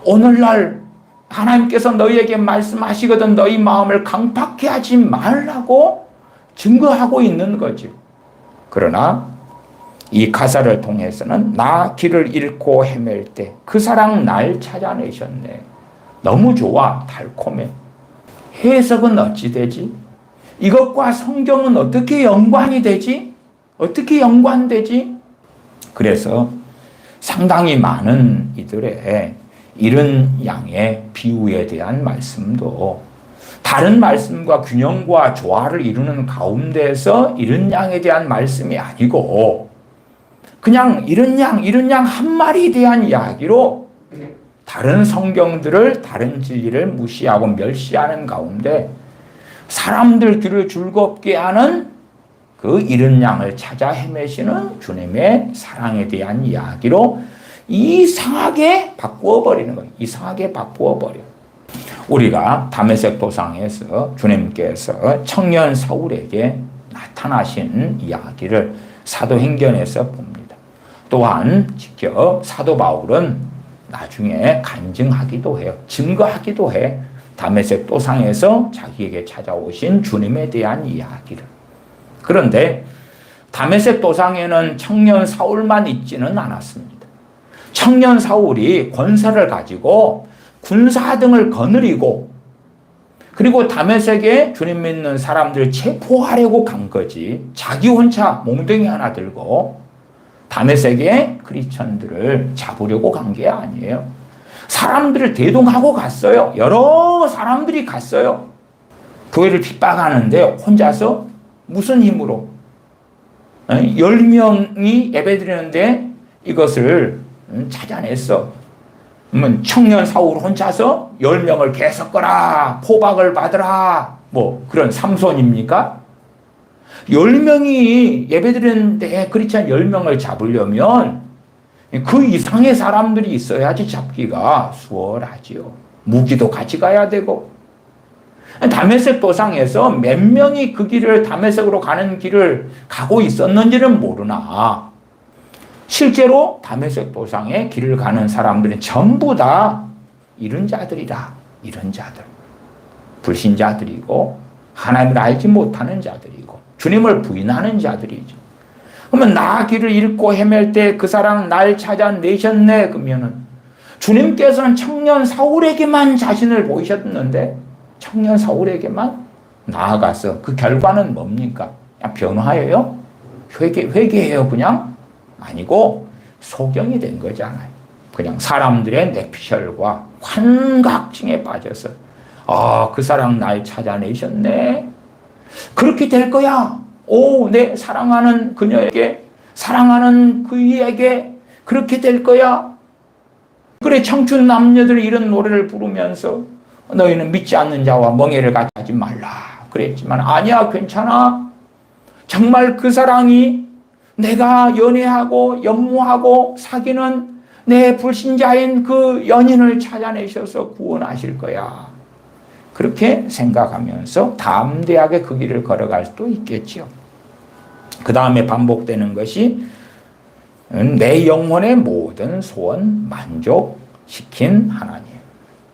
오늘날 하나님께서 너희에게 말씀하시거든 너희 마음을 강팍해 하지 말라고 증거하고 있는 거죠. 그러나 이 가사를 통해서는 나 길을 잃고 헤맬 때 그 사랑 날 찾아내셨네. 너무 좋아. 달콤해. 해석은 어찌 되지? 이것과 성경은 어떻게 연관이 되지? 어떻게 연관되지? 그래서 상당히 많은 이들의 이런 양의 비유에 대한 말씀도 다른 말씀과 균형과 조화를 이루는 가운데서 이런 양에 대한 말씀이 아니고 그냥 이런 양 한 마리에 대한 이야기로 다른 성경들을 다른 진리를 무시하고 멸시하는 가운데 사람들 귀를 즐겁게 하는 그 이른 양을 찾아 헤매시는 주님의 사랑에 대한 이야기로 이상하게 바꾸어 버리는 거예요. 이상하게 바꾸어 버려. 우리가 다메섹 도상에서 주님께서 청년 사울에게 나타나신 이야기를 사도행전에서 봅니다. 또한 직접 사도 바울은 나중에 간증하기도 해요. 증거하기도 해. 다메섹 도상에서 자기에게 찾아오신 주님에 대한 이야기를. 그런데 다메섹 도상에는 청년 사울만 있지는 않았습니다. 청년 사울이 권세를 가지고 군사 등을 거느리고 그리고 다메섹에 주님 믿는 사람들 체포하려고 간 거지. 자기 혼자 몽둥이 하나 들고 다메섹에 크리스천들을 잡으려고 간 게 아니에요. 사람들을 대동하고 갔어요. 여러 사람들이 갔어요. 교회를 핍박하는데 혼자서 무슨 힘으로 10명이 예배드리는데 이것을 찾아냈어. 그러면 청년 사울 혼자서 10명을 개섞어라, 포박을 받으라, 뭐 그런 삼손입니까? 10명이 예배드리는데 크리스찬 10명을 잡으려면 그 이상의 사람들이 있어야지 잡기가 수월하지요. 무기도 같이 가야 되고. 다메섹 도상에서 몇 명이 그 길을 다메섹으로 가는 길을 가고 있었는지는 모르나 실제로 다메섹 도상의 길을 가는 사람들은 전부 다 이런 자들이다. 이런 자들. 불신자들이고 하나님을 알지 못하는 자들이고 주님을 부인하는 자들이죠. 그러면 나 길을 잃고 헤맬 때 그 사랑 날 찾아내셨네. 그러면은 주님께서는 청년 사울에게만 자신을 보이셨는데 청년 사울에게만 나아가서 그 결과는 뭡니까? 그냥 변화예요? 회개해요 그냥? 아니고 소경이 된 거잖아요. 그냥 사람들의 내피셜과 환각증에 빠져서 그 사랑 날 찾아내셨네. 그렇게 될 거야. 내 사랑하는 그녀에게 사랑하는 그이에게 그렇게 될 거야. 그래 청춘 남녀들이 이런 노래를 부르면서 너희는 믿지 않는 자와 멍에를 같이 하지 말라 그랬지만 아니야 괜찮아. 정말 그 사랑이 내가 연애하고 연모하고 사귀는 내 불신자인 그 연인을 찾아내셔서 구원하실 거야. 그렇게 생각하면서 담대하게 그 길을 걸어갈 수도 있겠죠. 그 다음에 반복되는 것이 내 영혼의 모든 소원 만족시킨 하나님.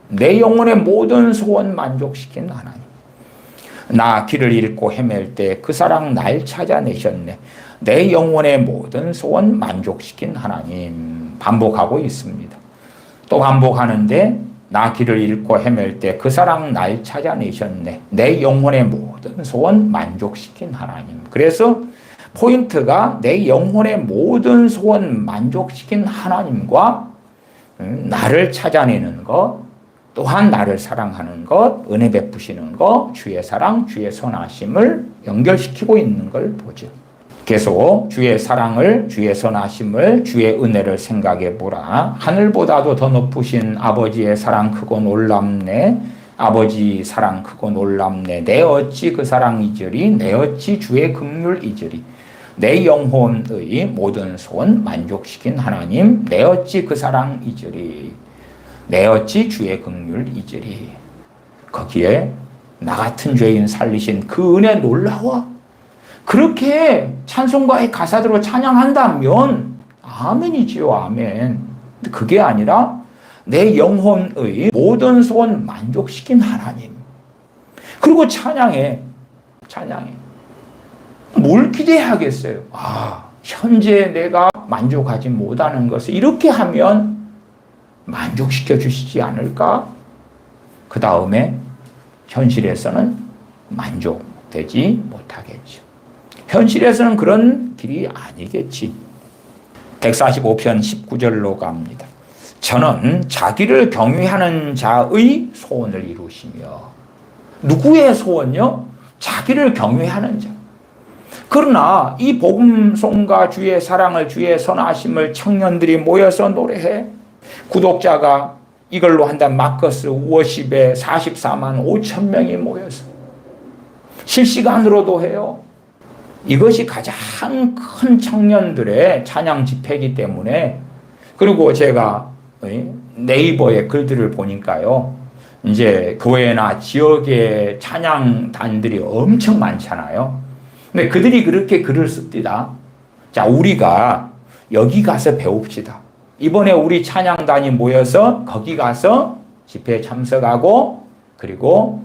내 영혼의 모든 소원 만족시킨 하나님. 나 길을 잃고 헤맬 때 그 사랑 날 찾아내셨네. 내 영혼의 모든 소원 만족시킨 하나님. 반복하고 있습니다. 또 반복하는데 나 길을 잃고 헤맬 때 그 사랑 날 찾아내셨네. 내 영혼의 모든 소원 만족시킨 하나님. 그래서 포인트가 내 영혼의 모든 소원 만족시킨 하나님과 나를 찾아내는 것, 또한 나를 사랑하는 것, 은혜 베푸시는 것, 주의 사랑, 주의 선하심을 연결시키고 있는 걸 보죠. 계속 주의 사랑을, 주의 선하심을, 주의 은혜를 생각해 보라. 하늘보다도 더 높으신 아버지의 사랑 크고 놀랍네. 아버지 사랑 크고 놀랍네. 내 어찌 그 사랑 잊으리. 내 어찌 주의 긍휼 잊으리. 내 영혼의 모든 소원 만족시킨 하나님. 내 어찌 그 사랑 잊으리. 내 어찌 주의 긍휼 잊으리. 거기에 나 같은 죄인 살리신 그 은혜 놀라워. 그렇게 찬송가의 가사대로 찬양한다면 아멘이지요. 아멘. 그게 아니라 내 영혼의 모든 소원 만족시킨 하나님. 그리고 찬양해. 뭘 기대하겠어요? 현재 내가 만족하지 못하는 것을 이렇게 하면 만족시켜 주시지 않을까? 그 다음에 현실에서는 만족되지 못하겠죠. 현실에서는 그런 길이 아니겠지. 145편 19절로 갑니다. 저는 자기를 경외하는 자의 소원을 이루시며. 누구의 소원요? 자기를 경외하는 자. 그러나 이 복음송과 주의 사랑을, 주의 선하심을 청년들이 모여서 노래해. 구독자가 이걸로 한단 마커스 워십에 44만 5천 명이 모여서 실시간으로도 해요. 이것이 가장 큰 청년들의 찬양 집회이기 때문에. 그리고 제가 네이버에 글들을 보니까요, 이제 교회나 지역의 찬양단들이 엄청 많잖아요. 근데 그들이 그렇게 글을 씁니다. 자, 우리가 여기 가서 배웁시다. 이번에 우리 찬양단이 모여서 거기 가서 집회에 참석하고, 그리고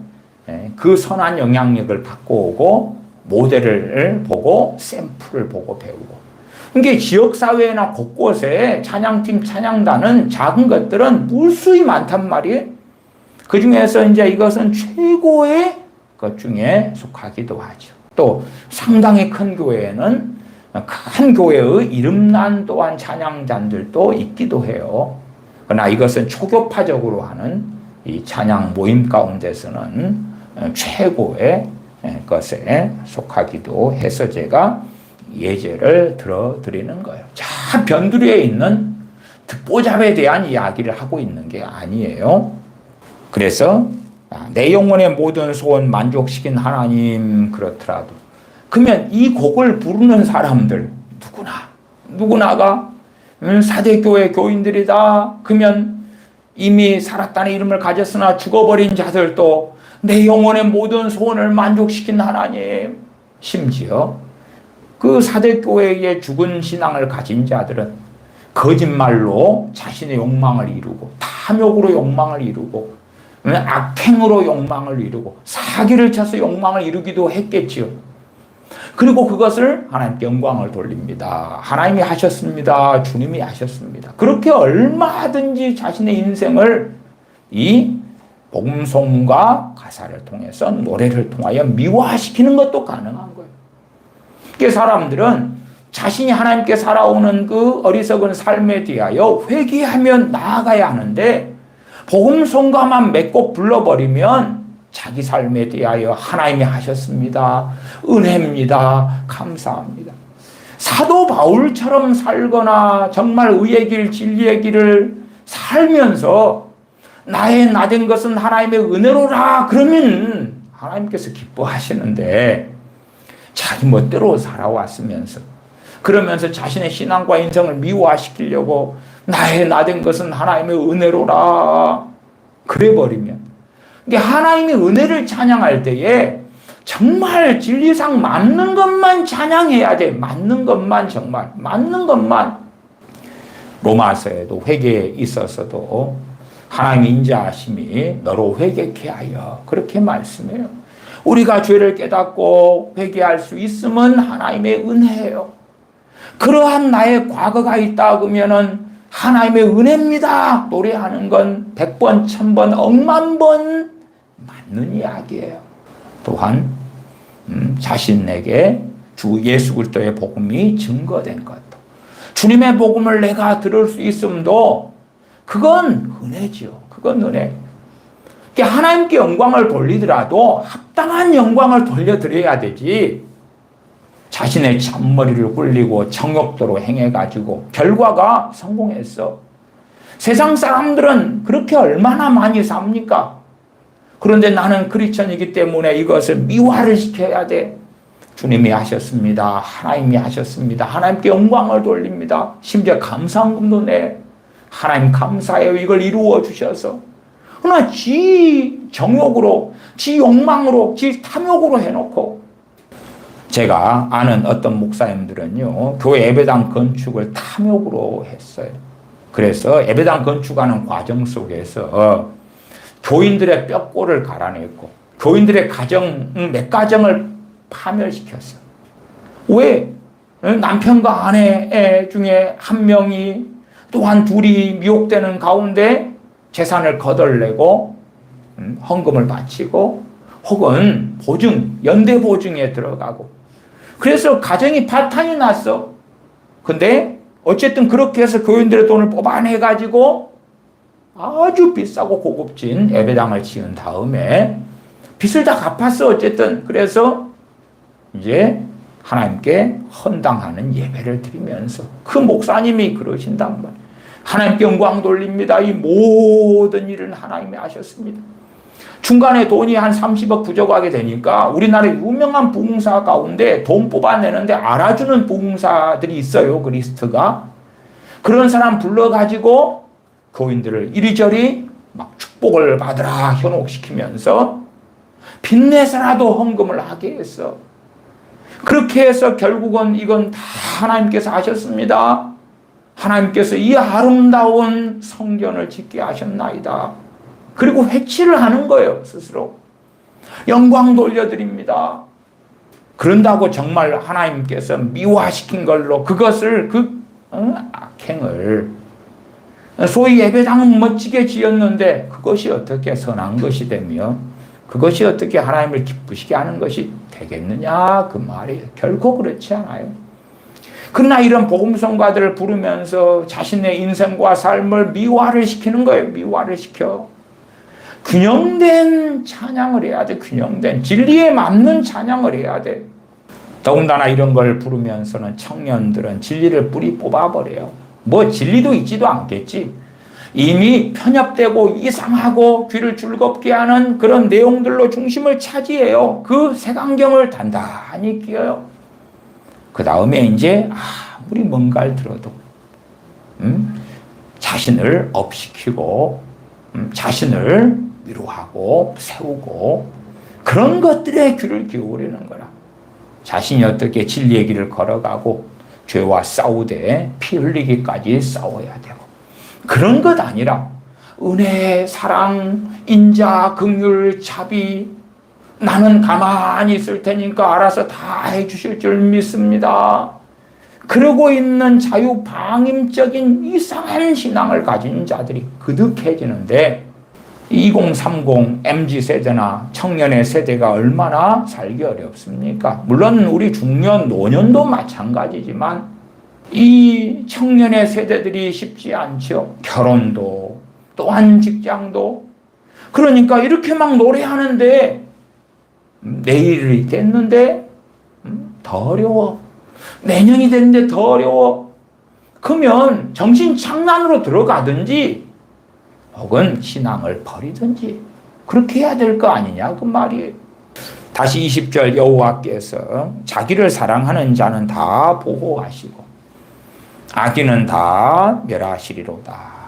그 선한 영향력을 받고 오고, 모델을 보고 샘플을 보고 배우고. 그러니까 지역사회나 곳곳에 찬양팀, 찬양단은 작은 것들은 무수히 많단 말이에요. 그 중에서 이제 이것은 최고의 것 중에 속하기도 하죠. 또 상당히 큰 교회에는 큰 교회의 이름난 또한 찬양단들도 있기도 해요. 그러나 이것은 초교파적으로 하는 이 찬양 모임 가운데서는 최고의 것에 속하기도 해서 제가 예제를 들어드리는 거예요. 자, 변두리에 있는 듣보잡에 대한 이야기를 하고 있는 게 아니에요. 그래서 내 영혼의 모든 소원 만족시킨 하나님. 그렇더라도 그러면 이 곡을 부르는 사람들 누구나가 사대교회 교인들이다. 그러면 이미 살았다는 이름을 가졌으나 죽어버린 자들도 내 영혼의 모든 소원을 만족시킨 하나님. 심지어 그 사대교회의 죽은 신앙을 가진 자들은 거짓말로 자신의 욕망을 이루고, 탐욕으로 욕망을 이루고, 악행으로 욕망을 이루고, 사기를 쳐서 욕망을 이루기도 했겠지요. 그리고 그것을 하나님께 영광을 돌립니다. 하나님이 하셨습니다. 주님이 하셨습니다. 그렇게 얼마든지 자신의 인생을 이 복음송과 가사를 통해서, 노래를 통하여 미화시키는 것도 가능한 거예요. 그러니까 사람들은 자신이 하나님께 살아오는 그 어리석은 삶에 대하여 회개하며 나아가야 하는데, 복음송가만 맺고 불러버리면 자기 삶에 대하여 하나님이 하셨습니다, 은혜입니다, 감사합니다, 사도 바울처럼 살거나 정말 의의 길, 진리의 길을 살면서 나의 나된 것은 하나님의 은혜로라 그러면 하나님께서 기뻐하시는데, 자기 멋대로 살아왔으면서, 그러면서 자신의 신앙과 인생을 미화시키려고 나의 나된 것은 하나님의 은혜로라 그래버리면, 하나님의 은혜를 찬양할 때에 정말 진리상 맞는 것만 찬양해야 돼. 맞는 것만, 정말 맞는 것만. 로마서에도 회개에 있어서도 하나님의 인자하심이 너로 회개케 하여 그렇게 말씀해요. 우리가 죄를 깨닫고 회개할 수 있음은 하나님의 은혜예요. 그러한 나의 과거가 있다 그러면은 하나님의 은혜입니다 노래하는 건 100번, 1000번, 억만 번 맞는 이야기예요. 또한 자신에게 주 예수 그리스도의 복음이 증거된 것도, 주님의 복음을 내가 들을 수 있음도 그건 은혜지요. 그건 은혜. 하나님께 영광을 돌리더라도 합당한 영광을 돌려드려야 되지, 자신의 잔머리를 굴리고 정욕도로 행해가지고 결과가 성공했어. 세상 사람들은 그렇게 얼마나 많이 삽니까? 그런데 나는 크리스천이기 때문에 이것을 미화를 시켜야 돼. 주님이 하셨습니다. 하나님이 하셨습니다. 하나님께 영광을 돌립니다. 심지어 감사함도 내. 하나님 감사해요. 이걸 이루어 주셔서. 그러나 지 정욕으로, 지 욕망으로, 지 탐욕으로 해놓고, 제가 아는 어떤 목사님들은요, 교회 예배당 건축을 탐욕으로 했어요. 그래서 예배당 건축하는 과정 속에서 교인들의 뼈골을 갈아냈고, 교인들의 가정, 몇 가정을 파멸시켰어요. 왜? 남편과 아내 중에 한 명이, 또한 둘이 미혹되는 가운데 재산을 거덜내고 헌금을 바치고, 혹은 보증, 연대 보증에 들어가고, 그래서 가정이 파탄이 났어. 근데 어쨌든 그렇게 해서 교인들의 돈을 뽑아내가지고 아주 비싸고 고급진 예배당을 지은 다음에 빚을 다 갚았어. 어쨌든 그래서 이제 하나님께 헌당하는 예배를 드리면서 그 목사님이 그러신단 말이에요. 하나님께 영광 돌립니다. 이 모든 일은 하나님이 하셨습니다. 중간에 돈이 한 30억 부족하게 되니까 우리나라 유명한 부흥사 가운데 돈 뽑아내는데 알아주는 부흥사들이 있어요. 그 리스트가. 그런 사람 불러가지고 교인들을 이리저리 막 축복을 받으라 현혹시키면서 빚내서라도 헌금을 하게 했어. 그렇게 해서 결국은 이건 다 하나님께서 하셨습니다. 하나님께서 이 아름다운 성전을 짓게 하셨나이다. 그리고 회치를 하는 거예요. 스스로. 영광 돌려드립니다. 그런다고 정말 하나님께서 미화시킨 걸로 그것을 악행을, 소위 예배당은 멋지게 지었는데 그것이 어떻게 선한 것이 되며 그것이 어떻게 하나님을 기쁘시게 하는 것이 되겠느냐 그 말이에요. 결코 그렇지 않아요. 그러나 이런 복음성가들을 부르면서 자신의 인생과 삶을 미화를 시키는 거예요. 미화를 시켜. 균형된 찬양을 해야 돼. 균형된 진리에 맞는 찬양을 해야 돼. 더군다나 이런 걸 부르면서는 청년들은 진리를 뿌리 뽑아버려요. 뭐 진리도 있지도 않겠지. 이미 편협되고 이상하고 귀를 즐겁게 하는 그런 내용들로 중심을 차지해요. 그 색안경을 단단히 끼어요. 그 다음에 이제 아무리 뭔가를 들어도 자신을 업시키고 자신을 위로하고 세우고 그런 것들에 귀를 기울이는 거라. 자신이 어떻게 진리의 길을 걸어가고 죄와 싸우되 피 흘리기까지 싸워야 되고, 그런 것 아니라 은혜, 사랑, 인자, 긍휼, 자비, 나는 가만히 있을 테니까 알아서 다 해주실 줄 믿습니다. 그러고 있는 자유방임적인 이상한 신앙을 가진 자들이 그득해지는데, 2030 MZ세대나 청년의 세대가 얼마나 살기 어렵습니까? 물론 우리 중년, 노년도 마찬가지지만 이 청년의 세대들이 쉽지 않죠. 결혼도, 또한 직장도. 그러니까 이렇게 막 노래하는데 내일이 됐는데 더 어려워. 내년이 됐는데 더 어려워. 그러면 정신 착란으로 들어가든지 혹은 신앙을 버리든지 그렇게 해야 될 거 아니냐 그 말이에요. 다시 20절, 여호와께서 자기를 사랑하는 자는 다 보호하시고 악인은 다 멸하시리로다.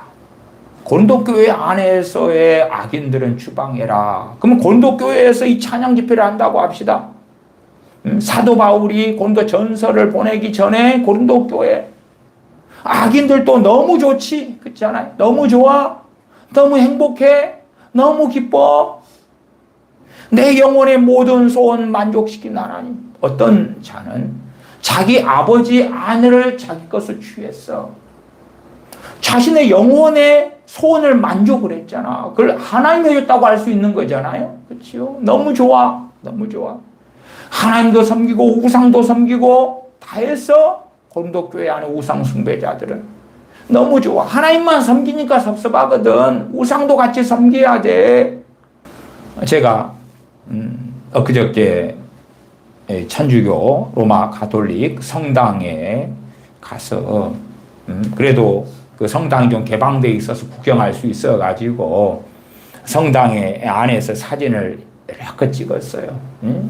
고린도교회 안에서의 악인들은 추방해라. 그러면 고린도교회에서 이 찬양 집회를 한다고 합시다. 사도 바울이 고린도 전서를 보내기 전에 고린도교회 악인들도 너무 좋지, 그렇잖아요. 너무 좋아, 너무 행복해, 너무 기뻐. 내 영혼의 모든 소원 만족시킨 하나님. 어떤 자는 자기 아버지 아내를 자기 것을 취했어. 자신의 영혼의 소원을 만족을 했잖아. 그걸 하나님이 해줬다고 할 수 있는 거잖아요. 그렇죠? 너무 좋아, 너무 좋아. 하나님도 섬기고 우상도 섬기고 다 했어. 고린도 교회 안에 우상 숭배자들은 너무 좋아. 하나님만 섬기니까 섭섭하거든. 우상도 같이 섬겨야 돼. 제가 엊그저께 천주교 로마 가톨릭 성당에 가서 그래도 그 성당이 좀 개방되어 있어서 구경할 수 있어가지고 성당의 안에서 사진을 여러 컷 찍었어요.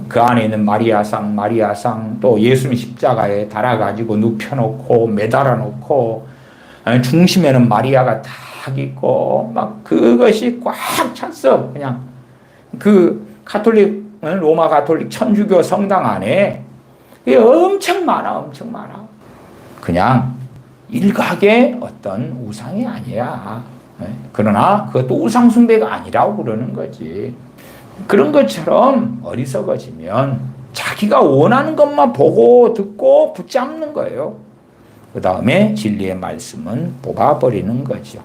그 안에 있는 마리아상 또 예수님 십자가에 달아가지고 눕혀놓고 매달아놓고 중심에는 마리아가 딱 있고 막 그것이 꽉 찼어. 그냥 그 가톨릭 로마 가톨릭 천주교 성당 안에 그게 엄청 많아, 엄청 많아. 그냥 일각의 어떤 우상이 아니야. 그러나 그것도 우상 숭배가 아니라고 그러는 거지. 그런 것처럼 어리석어지면 자기가 원하는 것만 보고 듣고 붙잡는 거예요. 그 다음에 진리의 말씀은 뽑아버리는 거죠.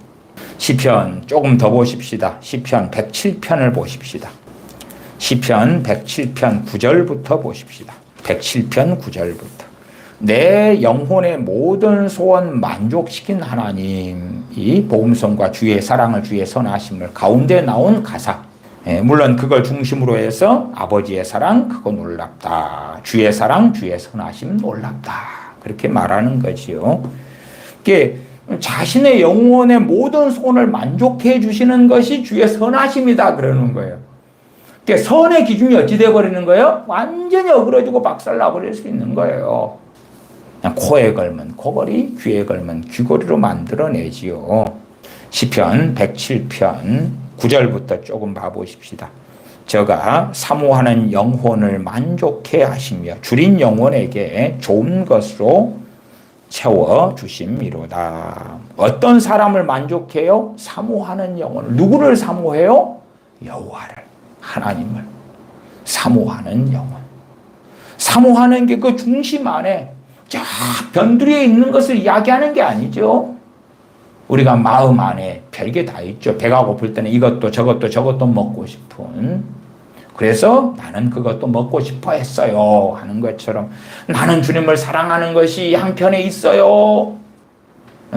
시편 조금 더 보십시다. 시편 107편을 보십시다. 시편 107편 9절부터 보십시다. 107편 9절부터. 내 영혼의 모든 소원 만족시킨 하나님이 복음성과 주의 사랑을 주의 선하심을 가운데 나온 가사. 물론 그걸 중심으로 해서 아버지의 사랑 그거 놀랍다. 주의 사랑 주의 선하심 놀랍다. 그렇게 말하는 거지요. 이게 자신의 영혼의 모든 소원을 만족해 주시는 것이 주의 선하심이다 그러는 거예요. 그러니까 선의 기준이 어찌 되어버리는 거예요? 완전히 어그러지고 박살나버릴 수 있는 거예요. 그냥 코에 걸면 코걸이, 귀에 걸면 귀걸이로 만들어내지요. 시편 107편 9절부터 조금 봐보십시다. 저가 사모하는 영혼을 만족해 하시며 줄인 영혼에게 좋은 것으로 채워주심이로다. 어떤 사람을 만족해요? 사모하는 영혼을. 누구를 사모해요? 여호와를, 하나님을 사모하는 영혼. 사모하는 게 그 중심 안에 저 변두리에 있는 것을 이야기하는 게 아니죠. 우리가 마음 안에 별게 다 있죠. 배가 고플 때는 이것도 저것도 먹고 싶은. 그래서 나는 그것도 먹고 싶어 했어요 하는 것처럼 나는 주님을 사랑하는 것이 한편에 있어요.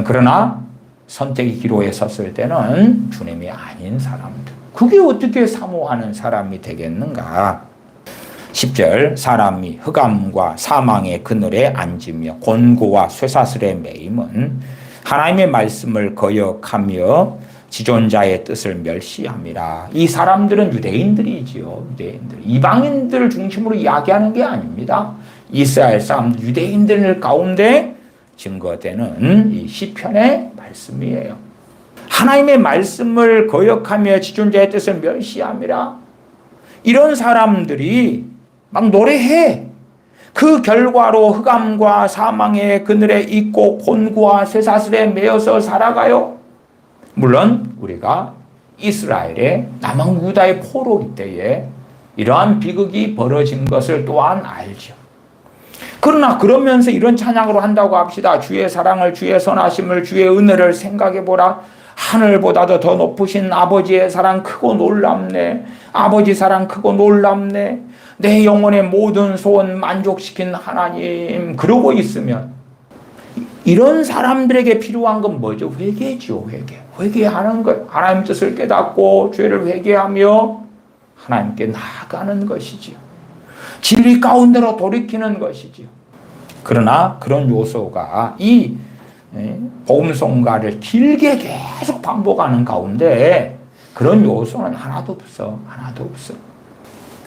그러나 선택의 기로에 섰을 때는 주님이 아닌 사람들. 그게 어떻게 사모하는 사람이 되겠는가? 10절 사람이 흑암과 사망의 그늘에 앉으며 곤고와 쇠사슬에 매임은 하나님의 말씀을 거역하며 지존자의 뜻을 멸시함이라. 이 사람들은 유대인들이지요. 유대인들. 이방인들을 중심으로 이야기하는 게 아닙니다. 이스라엘 사람 유대인들 가운데 증거되는 이 시편의 말씀이에요. 하나님의 말씀을 거역하며 지존자의 뜻을 멸시함이라. 이런 사람들이 막 노래해. 그 결과로 흑암과 사망의 그늘에 있고 곤고와 쇠사슬에 매여서 살아가요. 물론 우리가 이스라엘의 남왕 유다의 포로기 때에 이러한 비극이 벌어진 것을 또한 알죠. 그러나 그러면서 이런 찬양으로 한다고 합시다. 주의 사랑을, 주의 선하심을, 주의 은혜를 생각해보라. 하늘보다도 더 높으신 아버지의 사랑 크고 놀랍네. 아버지 사랑 크고 놀랍네. 내 영혼의 모든 소원 만족시킨 하나님. 그러고 있으면 이런 사람들에게 필요한 건 뭐죠? 회개죠. 회개하는 거예요. 하나님 뜻을 깨닫고 죄를 회개하며 하나님께 나아가는 것이지요. 진리 가운데로 돌이키는 것이지요. 그러나 그런 요소가 이 복음송가를 길게 계속 반복하는 가운데 그런 요소는 하나도 없어.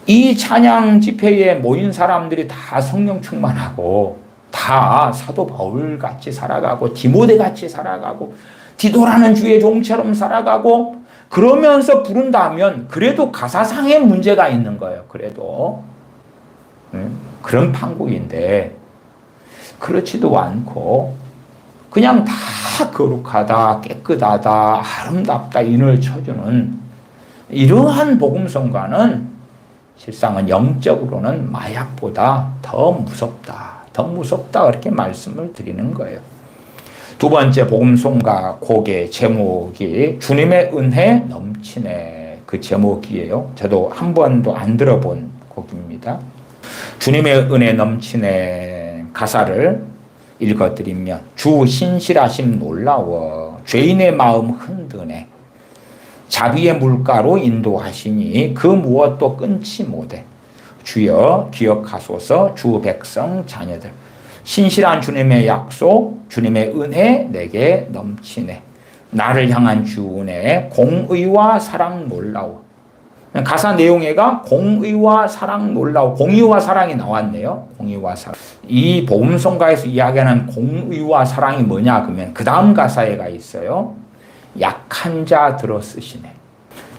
이 찬양 집회에 모인 사람들이 다 성령 충만하고 다 사도 바울 같이 살아가고 디모데 같이 살아가고 디도라는 주의 종처럼 살아가고 그러면서 부른다면 그래도 가사상의 문제가 있는 거예요. 그래도 그런 판국인데 그렇지도 않고 그냥 다 거룩하다, 깨끗하다, 아름답다 인을 쳐주는 이러한 복음성가는 실상은 영적으로는 마약보다 더 무섭다 그렇게 말씀을 드리는 거예요. 두 번째 복음송가 곡의 제목이 주님의 은혜 넘치네 그 제목이에요. 저도 한 번도 안 들어본 곡입니다. 주님의 은혜 넘치네 가사를 읽어드리면 주 신실하심 놀라워 죄인의 마음 흔드네 자비의 물가로 인도하시니 그 무엇도 끊지 못해 주여 기억하소서 주 백성 자녀들 신실한 주님의 약속 주님의 은혜 내게 넘치네 나를 향한 주 은혜 공의와 사랑 놀라워 가사 내용에가 공의와 사랑 놀라워 공의와 사랑이 나왔네요. 공의와 사랑 이 복음송가에서 이야기하는 공의와 사랑이 뭐냐 그러면 그 다음 가사에가 있어요. 약한 자 들어 쓰시네.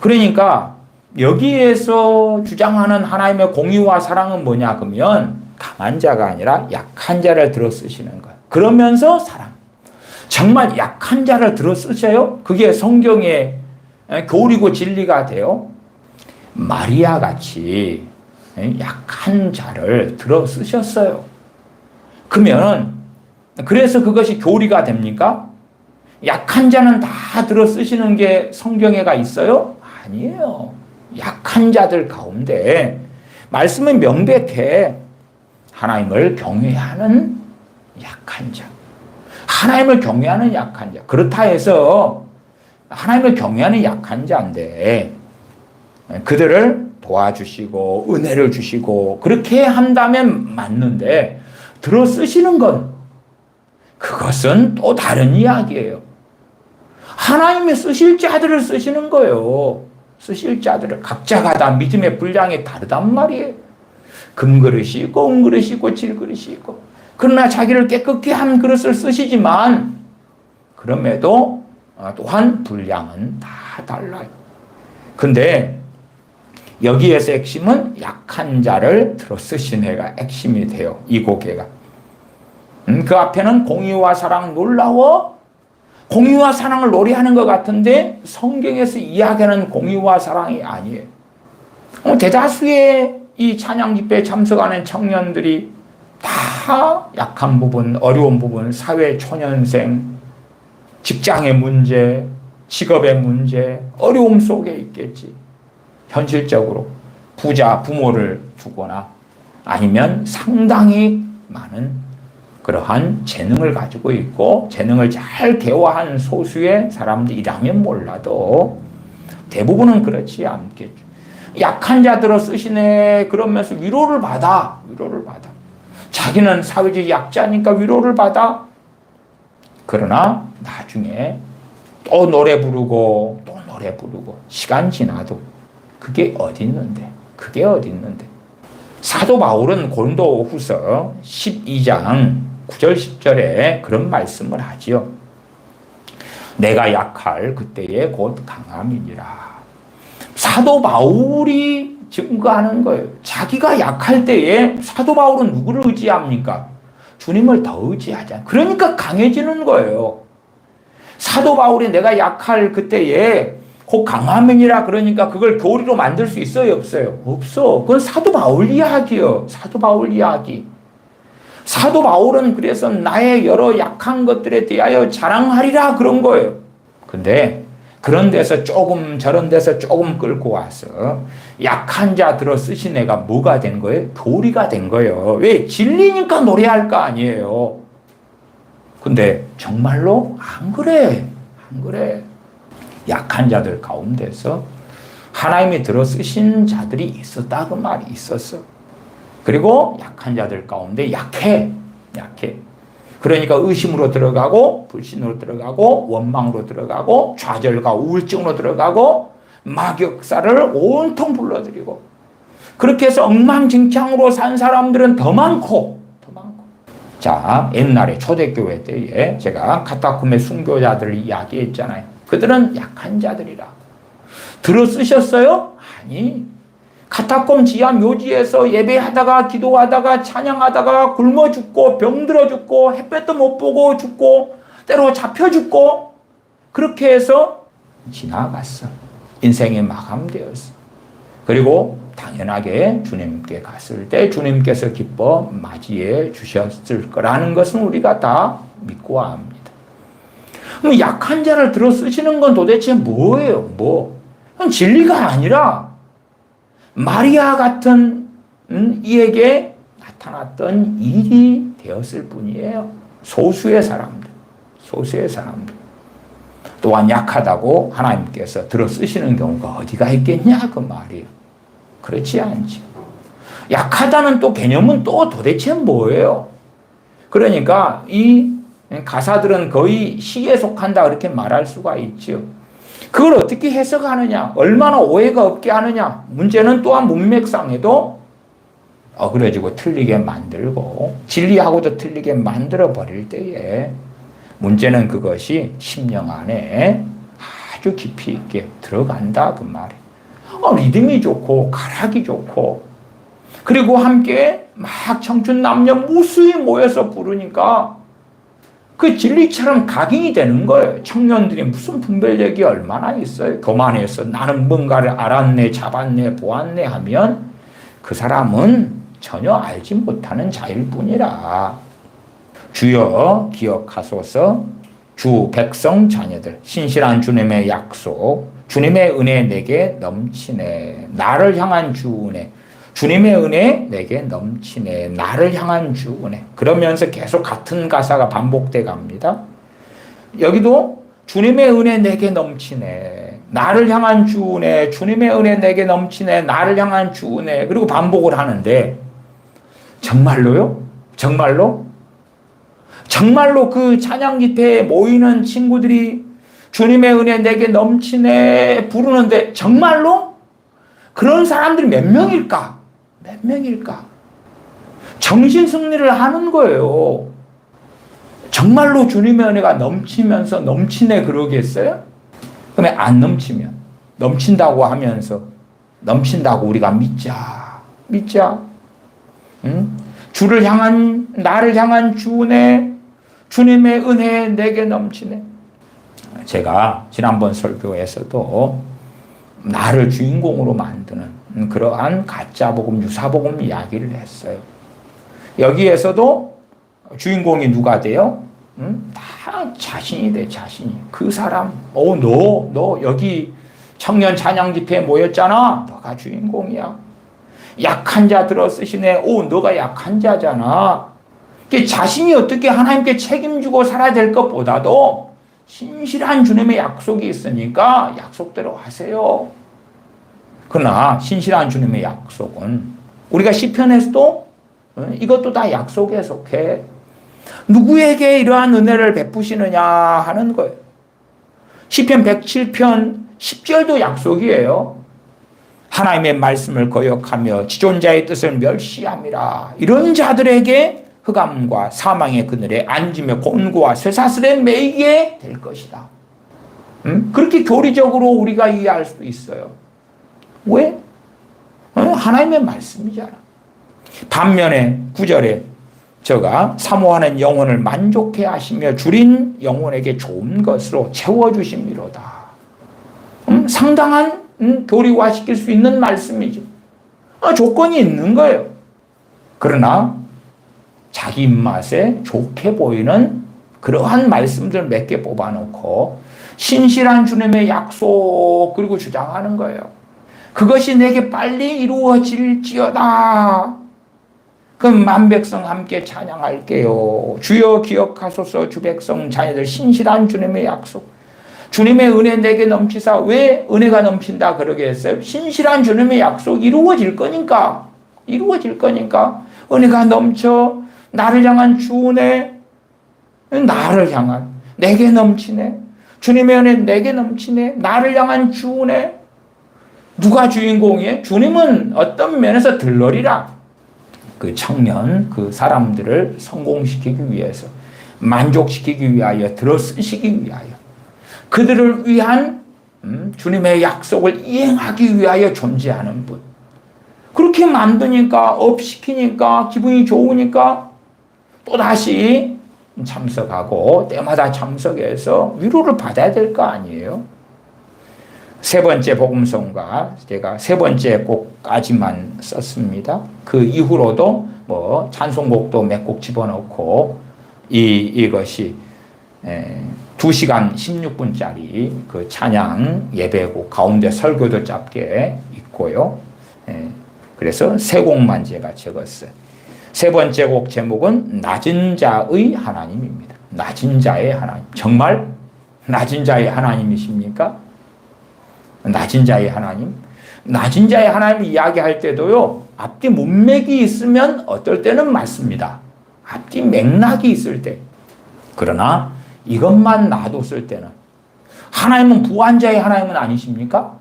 그러니까 여기에서 주장하는 하나님의 공의와 사랑은 뭐냐 그러면 강한 자가 아니라 약한 자를 들어 쓰시는 거예요. 그러면서 사랑. 정말 약한 자를 들어 쓰셔요? 그게 성경의 교리고 진리가 돼요? 마리아 같이 약한 자를 들어 쓰셨어요. 그러면 그래서 그것이 교리가 됩니까? 약한 자는 다 들어 쓰시는 게 성경에가 있어요? 아니에요. 약한 자들 가운데 말씀은 명백해. 하나님을 경외하는 약한 자. 하나님을 경외하는 약한 자. 그렇다 해서 하나님을 경외하는 약한 자인데 그들을 도와주시고 은혜를 주시고 그렇게 한다면 맞는데 들어 쓰시는 건 그것은 또 다른 이야기예요. 하나님이 쓰실 자들을 쓰시는 거예요. 쓰실 자들을 각자가 다 믿음의 분량이 다르단 말이에요. 금그릇이 있고 은그릇이 있고 질그릇이 있고 그러나 자기를 깨끗게 한 그릇을 쓰시지만 그럼에도 또한 분량은 다 달라요. 근데 여기에서 핵심은 약한 자를 들어 쓰신 애가 핵심이 돼요. 이 곡에가. 그 앞에는 공의와 사랑 놀라워 공의와 사랑을 노래하는 것 같은데 성경에서 이야기하는 공의와 사랑이 아니에요. 대다수의 이 찬양 집회에 참석하는 청년들이 다 약한 부분, 어려운 부분, 사회 초년생, 직장의 문제, 직업의 문제, 어려움 속에 있겠지. 현실적으로 부자 부모를 두거나 아니면 상당히 많은 그러한 재능을 가지고 있고 재능을 잘 개화한 소수의 사람들이라면 몰라도 대부분은 그렇지 않겠죠. 약한 자들을 쓰시네 그러면서 위로를 받아. 자기는 사회적 약자니까 위로를 받아. 그러나 나중에 또 노래 부르고 시간 지나도 그게 어디 있는데 사도 바울은 고린도후서 12장 9절 10절에 그런 말씀을 하지요. 내가 약할 그때에 곧 강함이니라. 사도 바울이 증거하는 거예요. 자기가 약할 때에 사도 바울은 누구를 의지합니까? 주님을 더 의지하잖아요. 그러니까 강해지는 거예요. 사도 바울이 내가 약할 그때에 곧 강함이라 그러니까 그걸 교리로 만들 수 있어요? 없어요? 없어. 그건 사도 바울 이야기요. 사도 바울 이야기. 사도 바울은 그래서 나의 여러 약한 것들에 대하여 자랑하리라 그런 거예요. 근데 그런 데서 조금 저런 데서 조금 끌고 와서 약한 자 들어 쓰신 애가 뭐가 된 거예요? 교리가 된 거예요. 왜? 진리니까 노래할 거 아니에요. 근데 정말로 안 그래. 안 그래. 약한 자들 가운데서 하나님이 들어 쓰신 자들이 있었다 그 말이 있었어. 그리고 약한 자들 가운데 약해. 그러니까 의심으로 들어가고 불신으로 들어가고 원망으로 들어가고 좌절과 우울증으로 들어가고 마격사를 온통 불러들이고 그렇게 해서 엉망진창으로 산 사람들은 더 많고. 자, 옛날에 초대교회 때에 제가 카타콤의 순교자들을 이야기했잖아요. 그들은 약한 자들이라. 들어 쓰셨어요? 아니. 카타콤 지하 묘지에서 예배하다가 기도하다가 찬양하다가 굶어 죽고 병들어 죽고 햇볕도 못 보고 죽고 때로 잡혀 죽고 그렇게 해서 지나갔어. 인생이 마감되었어. 그리고 당연하게 주님께 갔을 때 주님께서 기뻐 맞이해 주셨을 거라는 것은 우리가 다 믿고 합니다. 그럼 약한 자를 들어 쓰시는 건 도대체 뭐예요? 그건 진리가 아니라 마리아 같은 이에게 나타났던 일이 되었을 뿐이에요. 소수의 사람들. 또한 약하다고 하나님께서 들어 쓰시는 경우가 어디가 있겠냐 그 말이에요. 그렇지 않지. 약하다는 또 개념은 또 도대체 뭐예요? 그러니까 이 가사들은 거의 시에 속한다 그렇게 말할 수가 있죠. 그걸 어떻게 해석하느냐? 얼마나 오해가 없게 하느냐? 문제는 또한 문맥상에도 어그러지고 틀리게 만들고 진리하고도 틀리게 만들어 버릴 때에 문제는 그것이 심령 안에 아주 깊이 있게 들어간다 그 말이에요. 리듬이 좋고 가락이 좋고 그리고 함께 막 청춘 남녀 무수히 모여서 부르니까 그 진리처럼 각인이 되는 거예요. 청년들이 무슨 분별력이 얼마나 있어요. 교만해서 나는 뭔가를 알았네, 잡았네, 보았네 하면 그 사람은 전혀 알지 못하는 자일 뿐이라. 주여 기억하소서. 주 백성 자녀들 신실한 주님의 약속 주님의 은혜 내게 넘치네. 나를 향한 주 은혜 주님의 은혜 내게 넘치네. 나를 향한 주 은혜. 그러면서 계속 같은 가사가 반복돼 갑니다. 여기도 주님의 은혜 내게 넘치네. 나를 향한 주 은혜. 주님의 은혜 내게 넘치네. 나를 향한 주 은혜. 그리고 반복을 하는데 정말로요? 정말로 그 찬양 집회에 모이는 친구들이 주님의 은혜 내게 넘치네 부르는데 정말로 그런 사람들이 몇 명일까? 정신 승리를 하는 거예요. 정말로 주님의 은혜가 넘치면서 넘치네 그러겠어요? 그러면 안 넘치면 넘친다고 하면서 넘친다고 우리가 믿자. 응? 나를 향한 주 은혜 주님의 은혜 내게 넘치네. 제가 지난번 설교에서도 나를 주인공으로 만드는 그러한 가짜복음, 유사복음 이야기를 했어요. 여기에서도 주인공이 누가 돼요? 다 자신이 돼, 자신이. 그 사람, 너 여기 청년 찬양 집회에 모였잖아. 너가 주인공이야. 약한 자 들어 쓰시네. 너가 약한 자잖아. 자신이 어떻게 하나님께 책임지고 살아야 될 것보다도 신실한 주님의 약속이 있으니까 약속대로 하세요. 그러나 신실한 주님의 약속은 우리가 시편에서도 이것도 다 약속에 속해. 누구에게 이러한 은혜를 베푸시느냐 하는 거예요. 시편 107편 10절도 약속이에요. 하나님의 말씀을 거역하며 지존자의 뜻을 멸시함이라. 이런 자들에게 흑암과 사망의 그늘에 앉으며 곤고와 쇠사슬에 매이게 될 것이다. 그렇게 교리적으로 우리가 이해할 수도 있어요. 왜? 하나님의 말씀이잖아. 반면에 9절에 저가 사모하는 영혼을 만족해 하시며 줄인 영혼에게 좋은 것으로 채워주심이로다. 상당한 교리화시킬 수 있는 말씀이죠. 조건이 있는 거예요. 그러나 자기 입맛에 좋게 보이는 그러한 말씀들 몇 개 뽑아놓고 신실한 주님의 약속 그리고 주장하는 거예요. 그것이 내게 빨리 이루어질지어다. 그럼 만백성 함께 찬양할게요. 주여 기억하소서. 주 백성 자녀들 신실한 주님의 약속. 주님의 은혜 내게 넘치사. 왜 은혜가 넘친다 그러게 했어요? 신실한 주님의 약속 이루어질 거니까. 이루어질 거니까. 은혜가 넘쳐 나를 향한 주 은혜, 나를 향한 내게 넘치네. 주님의 은혜 내게 넘치네. 나를 향한 주 은혜. 누가 주인공이에요? 주님은 어떤 면에서 들러리라. 그 청년, 그 사람들을 성공시키기 위해서, 만족시키기 위하여, 들어쓰시기 위하여, 그들을 위한 주님의 약속을 이행하기 위하여 존재하는 분. 그렇게 만드니까, 업시키니까, 기분이 좋으니까 또다시 참석하고 때마다 참석해서 위로를 받아야 될 거 아니에요? 세 번째 복음성가 제가 세 번째 곡까지만 썼습니다. 그 이후로도 뭐 찬송곡도 몇 곡 집어넣고 이것이 2시간 16분짜리 그 찬양 예배곡 가운데 설교도 짧게 있고요. 그래서 세 곡만 제가 적었어요. 세 번째 곡 제목은 낮은 자의 하나님입니다. 낮은 자의 하나님. 정말 낮은 자의 하나님이십니까? 낮은 자의 하나님. 낮은 자의 하나님 이야기할 때도요, 앞뒤 문맥이 있으면 어떨 때는 맞습니다. 앞뒤 맥락이 있을 때. 그러나 이것만 놔뒀을 때는 하나님은 부한 자의 하나님은 아니십니까?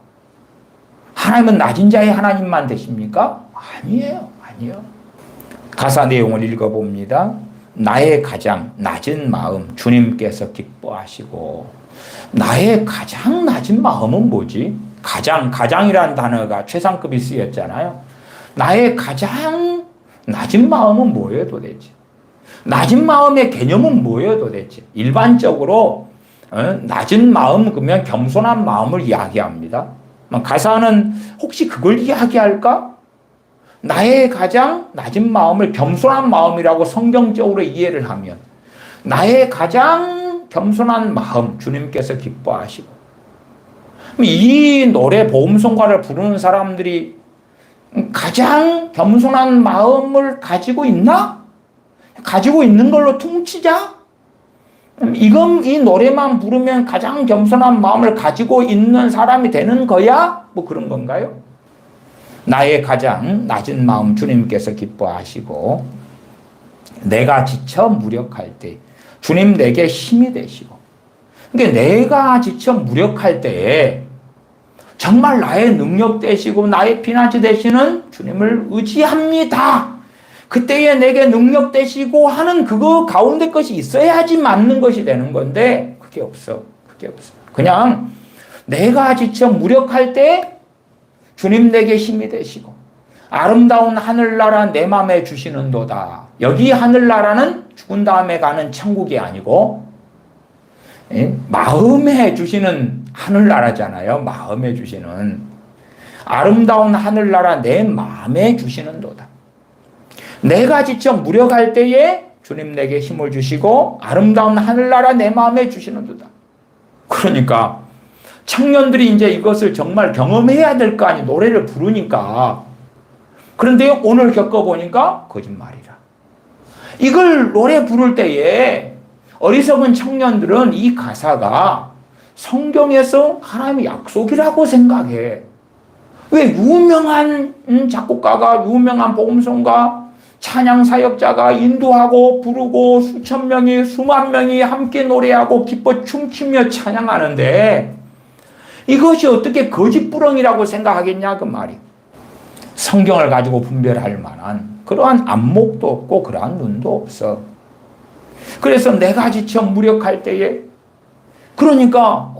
하나님은 낮은 자의 하나님만 되십니까? 아니에요. 아니에요. 가사 내용을 읽어봅니다. 나의 가장 낮은 마음 주님께서 기뻐하시고. 나의 가장 낮은 마음은 뭐지? 가장이라는 단어가 최상급이 쓰였잖아요. 나의 가장 낮은 마음은 뭐예요 도대체? 낮은 마음의 개념은 뭐예요 도대체? 일반적으로 낮은 마음 그러면 겸손한 마음을 이야기합니다. 가사는 혹시 그걸 이야기할까? 나의 가장 낮은 마음을 겸손한 마음이라고 성경적으로 이해를 하면 나의 가장 겸손한 마음 주님께서 기뻐하시고 이 노래 보험송가를 부르는 사람들이 가장 겸손한 마음을 가지고 있나? 가지고 있는 걸로 퉁치자? 이 노래만 부르면 가장 겸손한 마음을 가지고 있는 사람이 되는 거야? 뭐 그런 건가요? 나의 가장 낮은 마음 주님께서 기뻐하시고 내가 지쳐 무력할 때 주님 내게 힘이 되시고. 그러니까 내가 지쳐 무력할 때에 정말 나의 능력 되시고 나의 피난처 되시는 주님을 의지합니다. 그때에 내게 능력 되시고 하는 그거 가운데 것이 있어야지 맞는 것이 되는 건데 그게 없어. 그게 없어. 그냥 내가 지쳐 무력할 때 주님 내게 힘이 되시고 아름다운 하늘나라 내 맘에 주시는도다. 여기 하늘나라는 죽은 다음에 가는 천국이 아니고 마음에 주시는 하늘나라잖아요. 마음에 주시는 아름다운 하늘나라 내 마음에 주시는도다. 내가 지쳐 무력할 때에 주님 내게 힘을 주시고 아름다운 하늘나라 내 마음에 주시는도다. 그러니까 청년들이 이제 이것을 정말 경험해야 될 거 아니 노래를 부르니까. 그런데 오늘 겪어보니까 거짓말이라. 이걸 노래 부를 때에 어리석은 청년들은 이 가사가 성경에서 하나님의 약속이라고 생각해. 왜 유명한 작곡가가 유명한 복음성가 찬양 사역자가 인도하고 부르고 수천 명이 수만 명이 함께 노래하고 기뻐 춤추며 찬양하는데 이것이 어떻게 거짓부렁이라고 생각하겠냐 그 말이. 성경을 가지고 분별할 만한 그러한 안목도 없고 그러한 눈도 없어. 그래서 내가 지쳐 무력할 때에 그러니까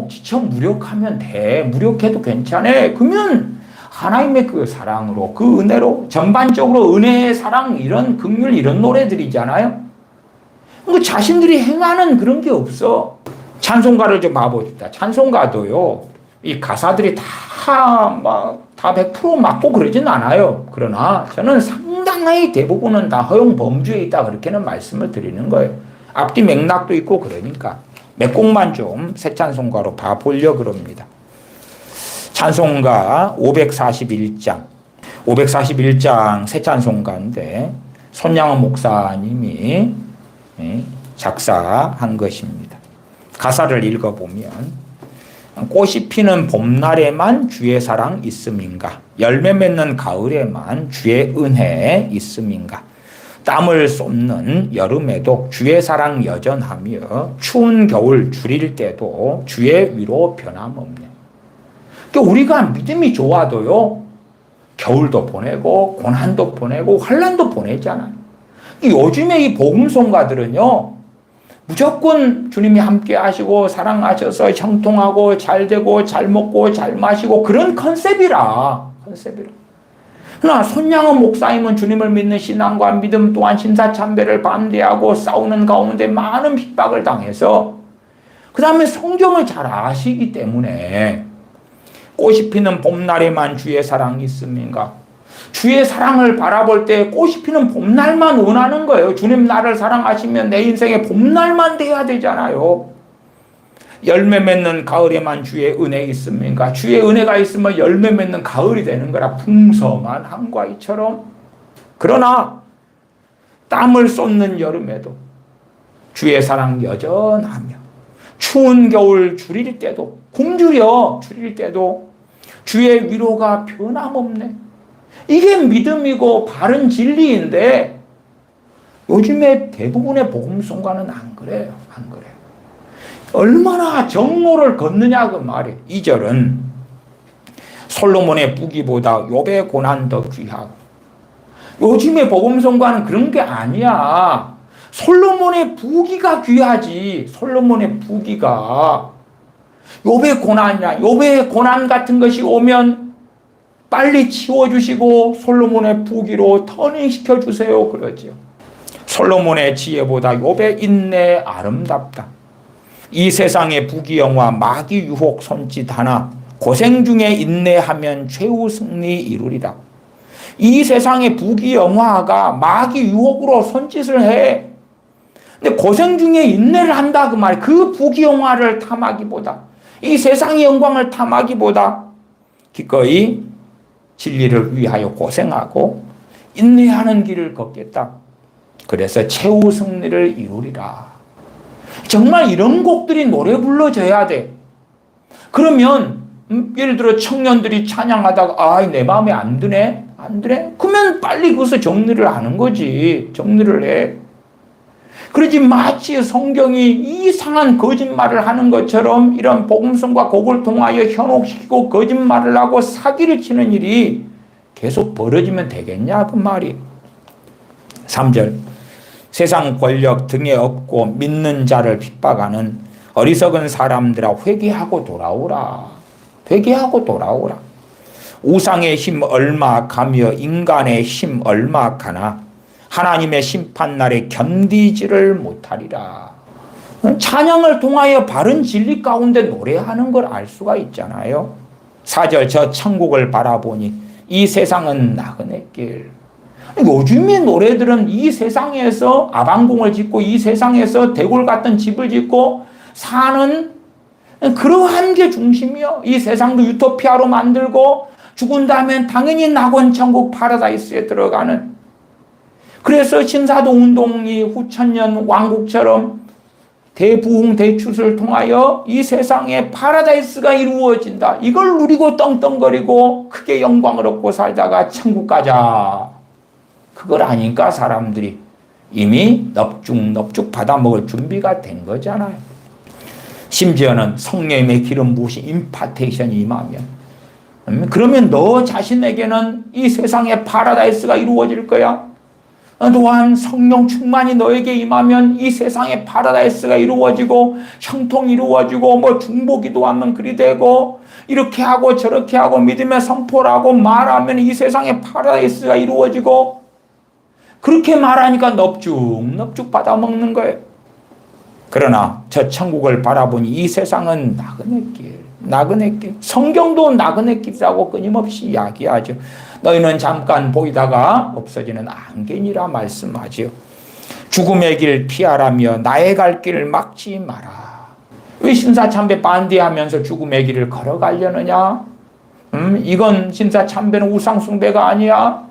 지쳐 무력하면 돼. 무력해도 괜찮아. 그러면 하나님의 그 사랑으로, 그 은혜로, 전반적으로 은혜의 사랑, 이런 긍휼, 이런 노래들이잖아요. 그 자신들이 행하는 그런 게 없어. 찬송가를 좀 봐봅시다. 찬송가도요, 이 가사들이 다 100% 맞고 그러진 않아요. 그러나 저는 상당히 대부분은 다 허용 범주에 있다, 그렇게는 말씀을 드리는 거예요. 앞뒤 맥락도 있고 그러니까. 몇 곡만 좀 새 찬송가로 봐보려고 그럽니다. 찬송가 541장. 541장 새 찬송가인데 손양원 목사님이 작사한 것입니다. 가사를 읽어보면 꽃이 피는 봄날에만 주의 사랑 있음인가? 열매 맺는 가을에만 주의 은혜 있음인가? 땀을 쏟는 여름에도 주의 사랑 여전하며 추운 겨울 줄일 때도 주의 위로 변함없네. 그러니까 우리가 믿음이 좋아도요, 겨울도 보내고 고난도 보내고 환난도 보내잖아요. 요즘에 이 복음송가들은요, 무조건 주님이 함께 하시고 사랑하셔서 형통하고 잘 되고 잘 먹고 잘 마시고 그런 컨셉이라. 그러나 손양원 목사님은 주님을 믿는 신앙과 믿음 또한 신사참배를 반대하고 싸우는 가운데 많은 핍박을 당해서 그 다음에 성경을 잘 아시기 때문에 꽃이 피는 봄날에만 주의 사랑이 있음인가? 주의 사랑을 바라볼 때 꽃이 피는 봄날만 원하는 거예요. 주님 나를 사랑하시면 내 인생의 봄날만 돼야 되잖아요. 열매 맺는 가을에만 주의 은혜 있습니까? 주의 은혜가 있으면 열매 맺는 가을이 되는 거라, 풍성한 한과이처럼. 그러나 땀을 쏟는 여름에도 주의 사랑 여전하며 추운 겨울 줄일 때도, 굶주려 줄일 때도 주의 위로가 변함없네. 이게 믿음이고 바른 진리인데 요즘에 대부분의 복음송가는 안 그래요. 안 그래요. 얼마나 정로를 걷느냐 그 말이에요. 2절은 솔로몬의 부귀보다 욥의 고난 더 귀하고. 요즘의 복음송가는 그런 게 아니야. 솔로몬의 부귀가 귀하지. 솔로몬의 부귀가. 욥의 고난이야. 욥의 고난 같은 것이 오면 빨리 치워주시고 솔로몬의 부귀로 터닝시켜 주세요, 그러죠. 솔로몬의 지혜보다 욥의 인내 아름답다. 이 세상의 부귀영화 마귀 유혹 손짓 하나 고생 중에 인내하면 최후 승리 이루리라. 이 세상의 부귀영화가 마귀 유혹으로 손짓을 해. 근데 고생 중에 인내를 한다 그 말. 그 부귀영화를 탐하기보다, 이 세상의 영광을 탐하기보다 기꺼이 진리를 위하여 고생하고 인내하는 길을 걷겠다. 그래서 최후 승리를 이루리라. 정말 이런 곡들이 노래 불러줘야 돼. 그러면 예를 들어 청년들이 찬양하다가 내 마음에 안 드네? 안 드네? 그러면 빨리 거기서 정리를 하는 거지. 정리를 해. 그러지 마치 성경이 이상한 거짓말을 하는 것처럼 이런 복음성과 곡을 통하여 현혹시키고 거짓말을 하고 사기를 치는 일이 계속 벌어지면 되겠냐 그 말이. 3절 세상 권력 등에 업고 믿는 자를 핍박하는 어리석은 사람들아 회개하고 돌아오라. 회개하고 돌아오라. 우상의 힘 얼마 가며 인간의 힘 얼마 가나 하나님의 심판날에 견디지를 못하리라. 찬양을 통하여 바른 진리 가운데 노래하는 걸 알 수가 있잖아요. 4절 저 천국을 바라보니 이 세상은 나그네 길. 요즘의 노래들은 이 세상에서 아방궁을 짓고 이 세상에서 대골 같은 집을 짓고 사는 그러한 게 중심이요. 이 세상도 유토피아로 만들고 죽은 다음엔 당연히 낙원 천국 파라다이스에 들어가는. 그래서 신사동 운동이 후천년 왕국처럼 대부흥 대추를 통하여 이 세상에 파라다이스가 이루어진다. 이걸 누리고 떵떵거리고 크게 영광을 얻고 살다가 천국 가자. 그걸 아니까 사람들이 이미 넙죽 받아먹을 준비가 된 거잖아요. 심지어는 성령의 기름 부으신 임파테이션이 임하면 그러면 너 자신에게는 이 세상의 파라다이스가 이루어질 거야. 또한 성령 충만이 너에게 임하면 이 세상의 파라다이스가 이루어지고 형통이 이루어지고 뭐 중보기도 하면 그리 되고 이렇게 하고 저렇게 하고 믿음의 선포를 하고 말하면 이 세상의 파라다이스가 이루어지고 그렇게 말하니까 넙죽 받아먹는 거예요. 그러나 저 천국을 바라보니 이 세상은 나그네 길. 성경도 나그네 길이라고 끊임없이 이야기하죠. 너희는 잠깐 보이다가 없어지는 안개니라 말씀하지요. 죽음의 길 피하라며 나의 갈 길을 막지 마라. 왜 신사참배 반대하면서 죽음의 길을 걸어가려느냐? 이건 신사참배는 우상숭배가 아니야.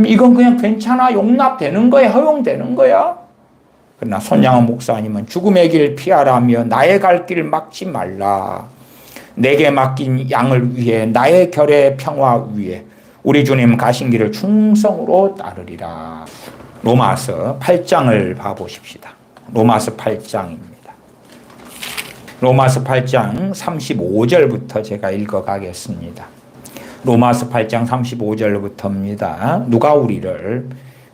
이건 그냥 괜찮아. 용납되는 거야. 허용되는 거야. 그러나 손양원 목사님은 죽음의 길 피하라며 나의 갈 길을 막지 말라. 내게 맡긴 양을 위해 나의 결의 평화 위에 우리 주님 가신 길을 충성으로 따르리라. 로마서 8장을 봐보십시다. 로마서 8장입니다. 로마서 8장 35절부터 제가 읽어가겠습니다. 로마서 8장 35절부터입니다. 누가 우리를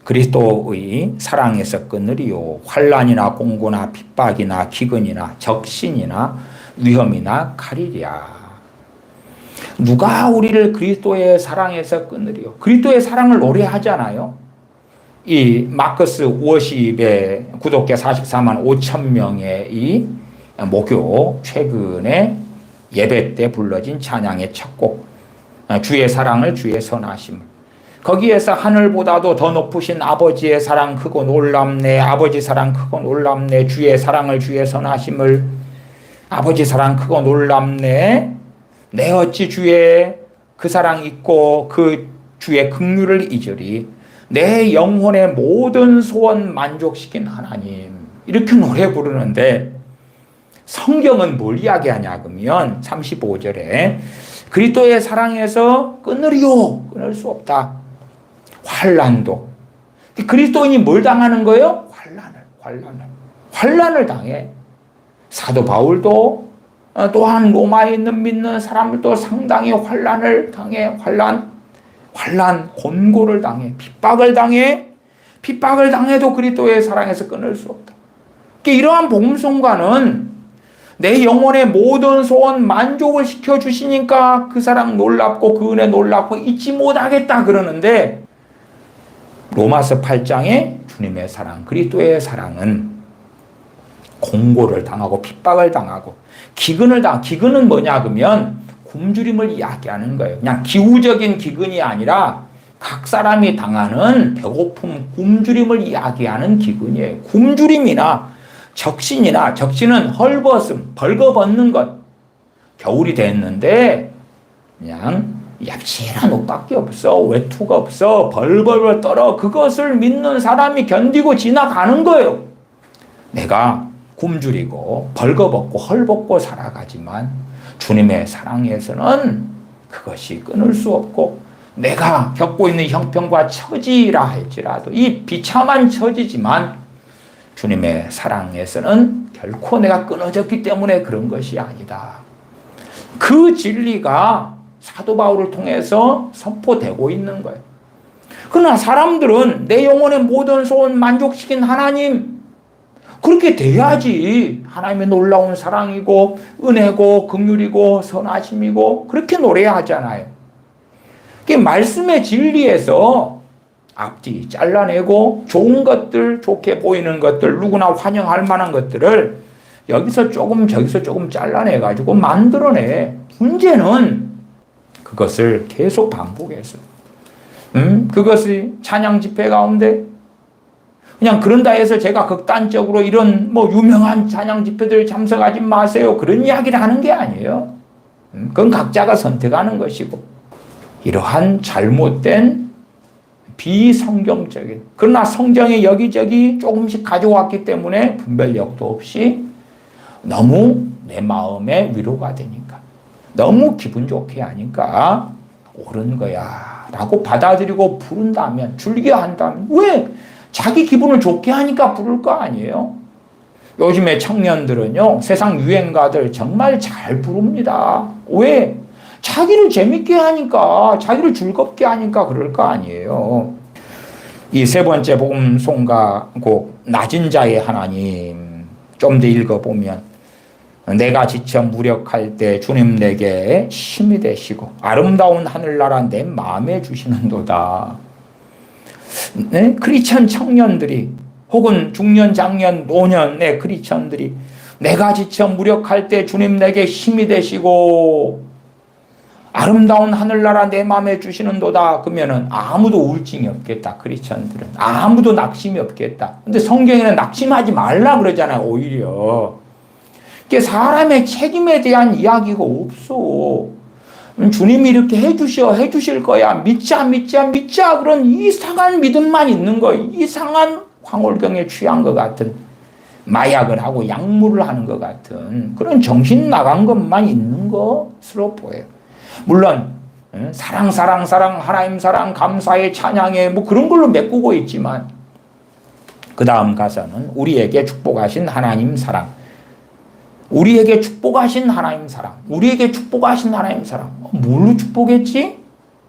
그리스도의 사랑에서 끊으리요 환난이나 공고나 핍박이나 기근이나 적신이나 위험이나 칼이랴. 누가 우리를 그리스도의 사랑에서 끊으리요. 그리스도의 사랑을 노래하잖아요. 이 마커스 워십의 구독자 44만 5천 명의 이 목요 최근에 예배 때 불러진 찬양의 첫 곡 주의 사랑을 주의 선하심을 거기에서 하늘보다도 더 높으신 아버지의 사랑 크고 놀랍네. 아버지 사랑 크고 놀랍네. 주의 사랑을 주의 선하심을 아버지 사랑 크고 놀랍네. 내 어찌 주의 그 사랑 있고 그 주의 긍휼을 잊으리. 내 영혼의 모든 소원 만족시킨 하나님. 이렇게 노래 부르는데 성경은 뭘 이야기하냐 그러면 35절에 그리스도의 사랑에서 끊으리요. 끊을 수 없다. 환난도. 그리스도인이 뭘 당하는 거예요? 환난을 당해. 사도 바울도 또한 로마에 있는 믿는 사람들도 상당히 환난을 당해. 환난, 곤고를 당해. 핍박을 당해도 그리스도의 사랑에서 끊을 수 없다. 이러한 복음성과는 내 영혼의 모든 소원 만족을 시켜주시니까 그 사랑 놀랍고 그 은혜 놀랍고 잊지 못하겠다 그러는데 로마서 8장에 주님의 사랑, 그리스도의 사랑은 공고를 당하고 핍박을 당하고 기근은 뭐냐 그러면 굶주림을 이야기하는 거예요. 그냥 기후적인 기근이 아니라 각 사람이 당하는 배고픔, 굶주림을 이야기하는 기근이에요. 굶주림이나 적신은 헐벗음, 벌거벗는 것. 겨울이 됐는데 그냥 얍실한 옷밖에 없어. 외투가 없어. 벌벌벌 떨어. 그것을 믿는 사람이 견디고 지나가는 거예요. 내가 굶주리고 벌거벗고 헐벗고 살아가지만 주님의 사랑에서는 그것이 끊을 수 없고 내가 겪고 있는 형편과 처지라 할지라도 이 비참한 처지지만 주님의 사랑에서는 결코 내가 끊어졌기 때문에 그런 것이 아니다. 그 진리가 사도 바울을 통해서 선포되고 있는 거예요. 그러나 사람들은 내 영혼의 모든 소원 만족시킨 하나님, 그렇게 돼야지 하나님의 놀라운 사랑이고 은혜고 긍휼이고 선하심이고 그렇게 노래하잖아요. 말씀의 진리에서 앞뒤 잘라내고 좋은 것들, 좋게 보이는 것들, 누구나 환영할 만한 것들을 여기서 조금 저기서 조금 잘라내가지고 만들어내. 문제는 그것을 계속 반복해서 그것이 찬양 집회 가운데 그냥 그런다 해서 제가 극단적으로 이런 유명한 찬양 집회들 참석하지 마세요. 그런 이야기를 하는 게 아니에요. 그건 각자가 선택하는 것이고 이러한 잘못된 비성경적인 그러나 성경에 여기저기 조금씩 가져왔기 때문에 분별력도 없이 너무 내 마음에 위로가 되니까 너무 기분 좋게 하니까 옳은 거야 라고 받아들이고 부른다면 즐겨한다면 왜? 자기 기분을 좋게 하니까 부를 거 아니에요? 요즘에 청년들은요 세상 유행가들 정말 잘 부릅니다. 왜? 자기를 재밌게 하니까 자기를 즐겁게 하니까 그럴 거 아니에요. 이 세 번째 복음 송가곡 낮은 자의 하나님 좀 더 읽어보면 내가 지쳐 무력할 때 주님 내게 힘이 되시고 아름다운 하늘나라 내 마음에 주시는도다. 네? 크리스천 청년들이 혹은 중년, 장년, 노년의 크리스천들이 내가 지쳐 무력할 때 주님 내게 힘이 되시고 아름다운 하늘나라 내 마음에 주시는도다. 그러면은 아무도 우울증이 없겠다. 크리스천들은 아무도 낙심이 없겠다. 근데 성경에는 낙심하지 말라 그러잖아요. 오히려 이게 사람의 책임에 대한 이야기가 없어. 주님이 이렇게 해주실 거야. 믿자 그런 이상한 믿음만 있는 거예요. 이상한 황홀경에 취한 것 같은, 마약을 하고 약물을 하는 것 같은 그런 정신 나간 것만 있는 것으로 보여요. 물론 사랑 하나님 사랑 감사의 찬양에 뭐 그런 걸로 메꾸고 있지만 그 다음 가사는 우리에게 축복하신 하나님 사랑, 우리에게 축복하신 하나님 사랑, 우리에게 축복하신 하나님 사랑. 뭘로 축복했지?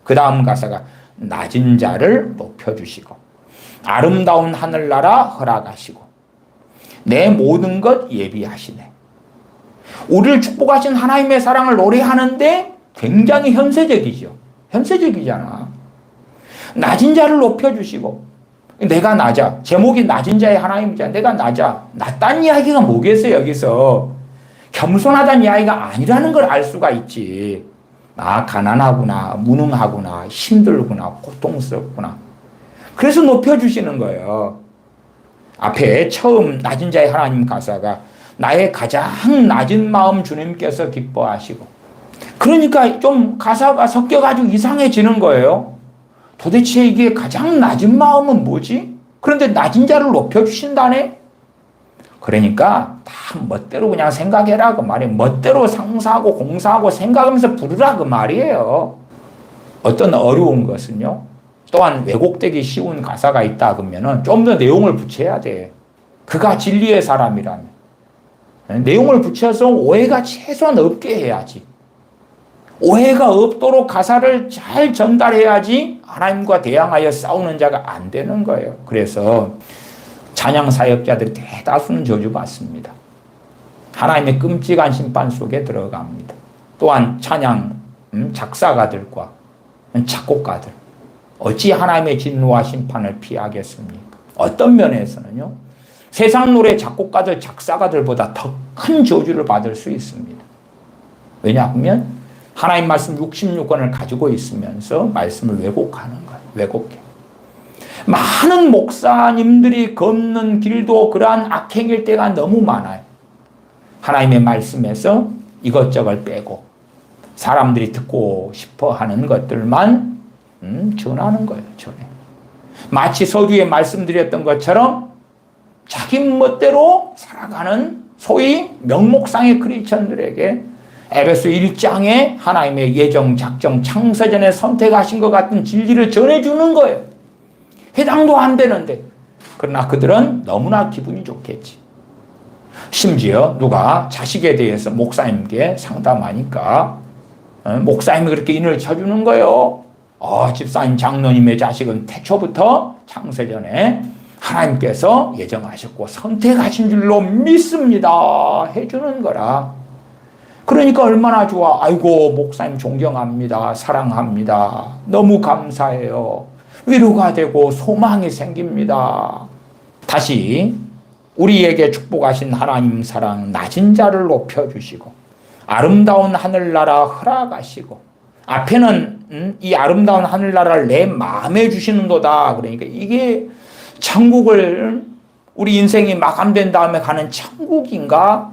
그 다음 가사가 낮은 자를 높여주시고 아름다운 하늘나라 허락하시고 내 모든 것 예비하시네. 우리를 축복하신 하나님의 사랑을 노래하는데 굉장히 현세적이죠. 현세적이잖아. 낮은 자를 높여주시고 내가 낮아. 제목이 낮은 자의 하나님이잖아. 내가 낮아. 낮다는 이야기가 뭐겠어요 여기서. 겸손하다는 이야기가 아니라는 걸 알 수가 있지. 아, 가난하구나, 무능하구나, 힘들구나, 고통스럽구나. 그래서 높여주시는 거예요. 앞에 처음 낮은 자의 하나님 가사가 나의 가장 낮은 마음 주님께서 기뻐하시고, 그러니까 좀 가사가 섞여가지고 이상해지는 거예요. 도대체 이게 가장 낮은 마음은 뭐지? 그런데 낮은 자를 높여주신다네? 그러니까 다 멋대로 그냥 생각해라 그 말이에요. 멋대로 상사하고 공사하고 생각하면서 부르라 그 말이에요. 어떤 어려운 것은요, 또한 왜곡되기 쉬운 가사가 있다 그러면은 좀 더 내용을 붙여야 돼. 그가 진리의 사람이라면 내용을 붙여서 오해가 최소한 없게 해야지. 오해가 없도록 가사를 잘 전달해야지 하나님과 대항하여 싸우는 자가 안 되는 거예요. 그래서 찬양 사역자들이 대다수는 저주받습니다. 하나님의 끔찍한 심판 속에 들어갑니다. 또한 찬양 작사가들과 작곡가들 어찌 하나님의 진노와 심판을 피하겠습니까? 어떤 면에서는요, 세상 노래 작곡가들 작사가들보다 더 큰 저주를 받을 수 있습니다. 왜냐하면 하나님 말씀 66권을 가지고 있으면서 말씀을 왜곡하는 거예요. 왜곡해. 많은 목사님들이 걷는 길도 그러한 악행일 때가 너무 많아요. 하나님의 말씀에서 이것저것 빼고 사람들이 듣고 싶어 하는 것들만 전하는 거예요. 전해. 마치 서두에 말씀드렸던 것처럼 자기 멋대로 살아가는 소위 명목상의 크리스천들에게 에베소 1장에 하나님의 예정, 작정, 창세전에 선택하신 것 같은 진리를 전해주는 거예요. 해당도 안 되는데. 그러나 그들은 너무나 기분이 좋겠지. 심지어 누가 자식에 대해서 목사님께 상담하니까 목사님이 그렇게 인을 쳐주는 거예요. 집사님 장로님의 자식은 태초부터 창세전에 하나님께서 예정하셨고 선택하신 줄로 믿습니다. 해주는 거라. 그러니까 얼마나 좋아. 아이고 목사님 존경합니다. 사랑합니다. 너무 감사해요. 위로가 되고 소망이 생깁니다. 다시 우리에게 축복하신 하나님 사랑, 낮은 자를 높여주시고 아름다운 하늘나라 허락하시고, 앞에는 이 아름다운 하늘나라를 내 마음에 주시는도다. 그러니까 이게 천국을, 우리 인생이 마감된 다음에 가는 천국인가?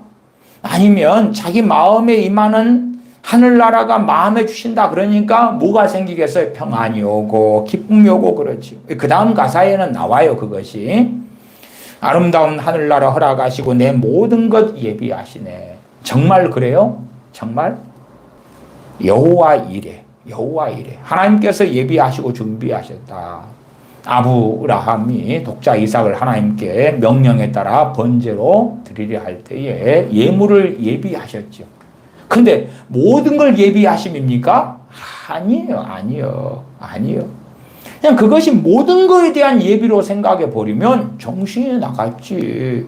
아니면 자기 마음에 임하는 하늘나라가 마음에 주신다. 그러니까 뭐가 생기겠어요? 평안이 오고 기쁨이 오고 그렇지. 그 다음 가사에는 나와요. 그것이 아름다운 하늘나라 허락하시고 내 모든 것 예비하시네. 정말 그래요? 정말? 여호와 이래. 여호와 이래. 하나님께서 예비하시고 준비하셨다. 아브라함이 독자 이삭을 하나님께 명령에 따라 번제로 드리려 할 때에 예물을 예비하셨죠. 근데 모든 걸 예비하심입니까? 아니에요. 그냥 그것이 모든 것에 대한 예비로 생각해 버리면 정신이 나갔지.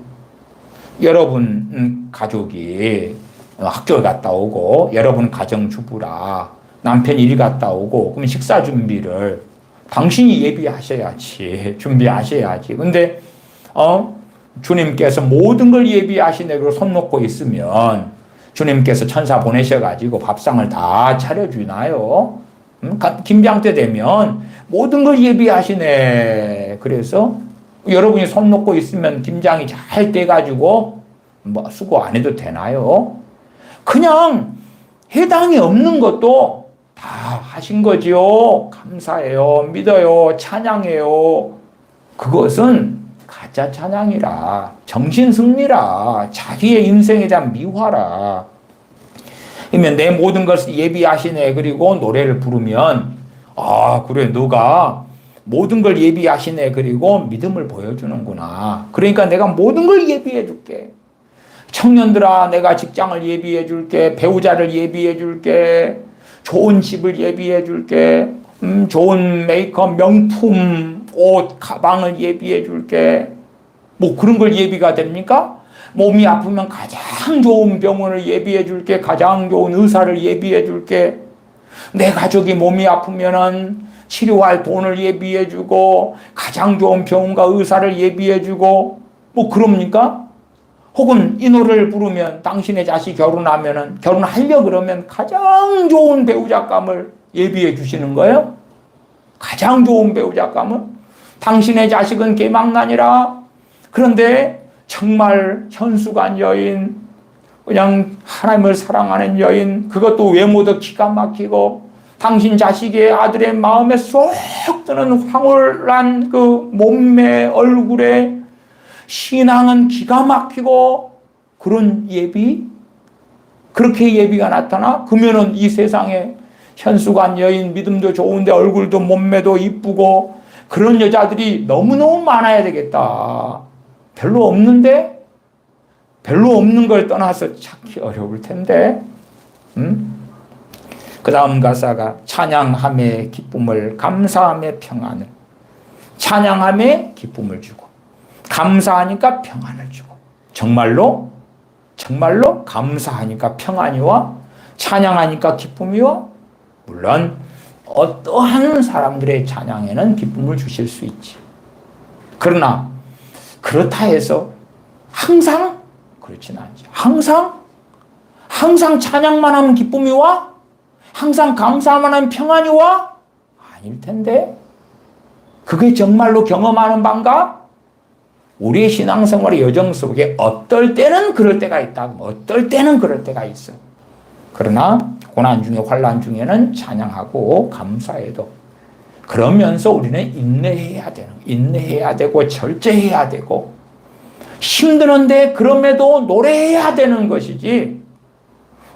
여러분 가족이 학교에 갔다 오고 여러분 가정주부라 남편 일 갔다 오고 그럼 식사 준비를 당신이 예비하셔야지. 준비하셔야지. 근데 주님께서 모든 걸 예비하시네 그러고 손 놓고 있으면 주님께서 천사 보내셔가지고 밥상을 다 차려주나요? 김장 때 되면 모든 걸 예비하시네. 그래서 여러분이 손 놓고 있으면 김장이 잘 돼가지고 뭐 수고 안 해도 되나요? 그냥 해당이 없는 것도 다 하신 거지요. 감사해요. 믿어요. 찬양해요. 그것은 가짜 찬양이라, 정신승리라, 자기의 인생에 대한 미화라. 그러면 내 모든 것을 예비하시네. 그리고 노래를 부르면 그래 너가 모든 걸 예비하시네. 그리고 믿음을 보여주는구나. 그러니까 내가 모든 걸 예비해 줄게. 청년들아 내가 직장을 예비해 줄게. 배우자를 예비해 줄게. 좋은 집을 예비해 줄게. 좋은 메이크업, 명품, 옷, 가방을 예비해 줄게. 뭐 그런 걸 예비가 됩니까? 몸이 아프면 가장 좋은 병원을 예비해 줄게. 가장 좋은 의사를 예비해 줄게. 내 가족이 몸이 아프면은 치료할 돈을 예비해 주고 가장 좋은 병원과 의사를 예비해 주고 뭐 그럽니까? 혹은 이 노래를 부르면 당신의 자식이 결혼하면은 결혼하려 그러면 가장 좋은 배우자감을 예비해 주시는 거예요? 가장 좋은 배우자감은? 당신의 자식은 개망난이라. 그런데 정말 현수간 여인, 그냥 하나님을 사랑하는 여인, 그것도 외모도 기가 막히고 당신 자식의 아들의 마음에 쏙 드는 황홀한 그 몸매 얼굴에 신앙은 기가 막히고 그런 예비? 그렇게 예비가 나타나? 그러면은 이 세상에 현수간 여인, 믿음도 좋은데 얼굴도 몸매도 이쁘고 그런 여자들이 너무너무 많아야 되겠다. 별로 없는데? 별로 없는 걸 떠나서 찾기 어려울 텐데. 그 다음 가사가 찬양함의 기쁨을, 감사함의 평안을. 찬양함의 기쁨을 주고 감사하니까 평안을 주고. 정말로 감사하니까 평안이와 찬양하니까 기쁨이와, 물론 어떠한 사람들의 찬양에는 기쁨을 주실 수 있지. 그러나 그렇다 해서 항상 그렇진 않죠. 항상 찬양만 하면 기쁨이 와? 항상 감사만 하면 평안이 와? 아닐 텐데. 그게 정말로 경험하는 바인가? 우리의 신앙생활의 여정 속에 어떨 때는 그럴 때가 있다. 어떨 때는 그럴 때가 있어. 그러나 고난 중에, 환난 중에는 찬양하고 감사해도 그러면서 우리는 인내해야 되고 절제해야 되고 힘드는데 그럼에도 노래해야 되는 것이지.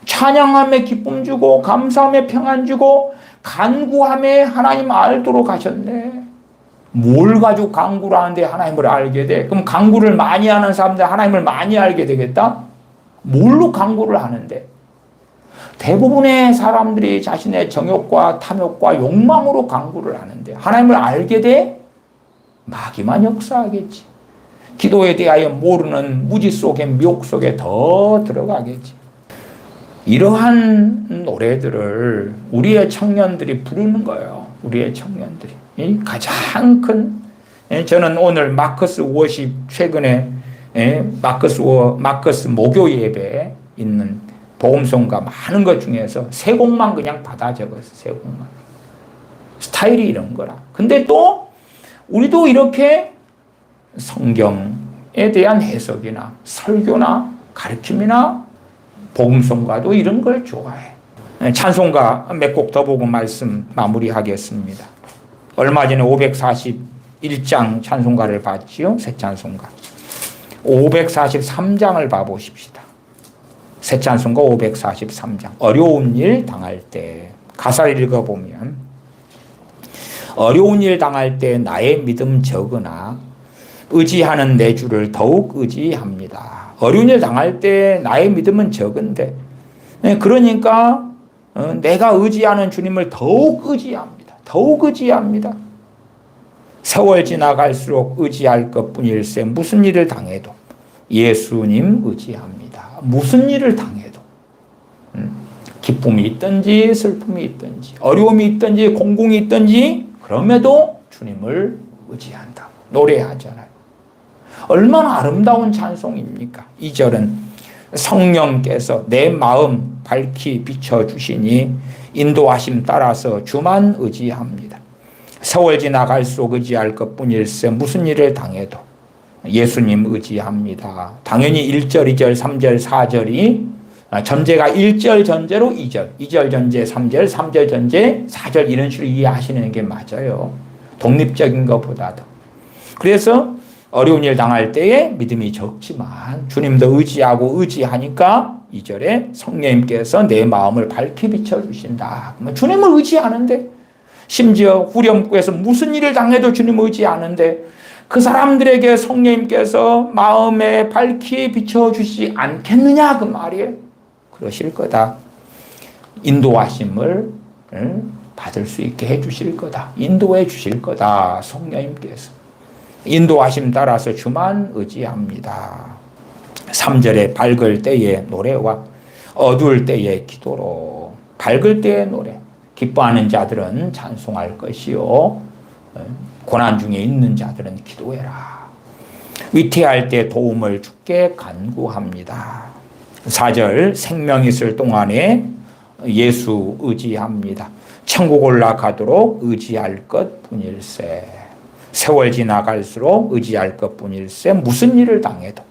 찬양함에 기쁨 주고 감사함에 평안 주고 간구함에 하나님 알도록 하셨네. 뭘 가지고 간구를 하는데 하나님을 알게 돼? 그럼 간구를 많이 하는 사람들 하나님을 많이 알게 되겠다? 뭘로 간구를 하는데? 대부분의 사람들이 자신의 정욕과 탐욕과 욕망으로 간구를 하는데 하나님을 알게 돼? 마귀만 역사하겠지. 기도에 대하여 모르는 무지 속에 미혹 속에 더 들어가겠지. 이러한 노래들을 우리의 청년들이 부르는 거예요. 우리의 청년들이. 가장 큰, 저는 오늘 마커스 워십, 최근에 마커스 목요 예배에 있는 복음송가 많은 것 중에서 세 곡만 그냥 받아 적었어요. 세 곡만. 스타일이 이런 거라. 근데 또 우리도 이렇게 성경에 대한 해석이나 설교나 가르침이나 복음송가도 이런 걸 좋아해. 찬송가 몇 곡 더 보고 말씀 마무리하겠습니다. 얼마 전에 541장 찬송가를 봤지요. 새 찬송가. 543장을 봐보십시다. 새 찬송가 543장. 어려운 일 당할 때. 가사를 읽어보면 어려운 일 당할 때 나의 믿음 적으나 의지하는 내 주를 더욱 의지합니다. 어려운 일 당할 때 나의 믿음은 적은데, 그러니까 내가 의지하는 주님을 더욱 의지합니다. 더욱 의지합니다. 세월 지나갈수록 의지할 것뿐일세 무슨 일을 당해도 예수님 의지합니다. 무슨 일을 당해도 기쁨이 있든지 슬픔이 있든지 어려움이 있든지 공공이 있든지 그럼에도 주님을 의지한다. 노래하잖아요. 얼마나 아름다운 찬송입니까? 2절은 성령께서 내 마음 밝히 비춰주시니 인도하심 따라서 주만 의지합니다. 세월 지나갈수록 의지할 것뿐일세 무슨 일을 당해도 예수님 의지합니다. 당연히 1절, 2절, 3절, 4절이 전제가 1절 전제로 2절, 2절 전제 3절, 3절 전제 4절 이런 식으로 이해하시는 게 맞아요. 독립적인 것보다도. 그래서 어려운 일 당할 때에 믿음이 적지만 주님도 의지하고 의지하니까 2절에 성령님께서 내 마음을 밝히 비춰주신다. 주님을 의지하는데 심지어 후렴구에서 무슨 일을 당해도 주님을 의지하는데 그 사람들에게 성령님께서 마음에 밝히 비춰주시지 않겠느냐 그 말이에요. 그러실 거다. 인도하심을 받을 수 있게 해주실 거다. 인도해 주실 거다. 성령님께서. 인도하심 따라서 주만 의지합니다. 3절에 밝을 때의 노래와 어두울 때의 기도로. 밝을 때의 노래. 기뻐하는 자들은 찬송할 것이요. 고난 중에 있는 자들은 기도해라. 위태할 때 도움을 주께 간구합니다. 4절 생명 있을 동안에 예수 의지합니다. 천국 올라가도록 의지할 것뿐일세. 세월 지나갈수록 의지할 것뿐일세 무슨 일을 당해도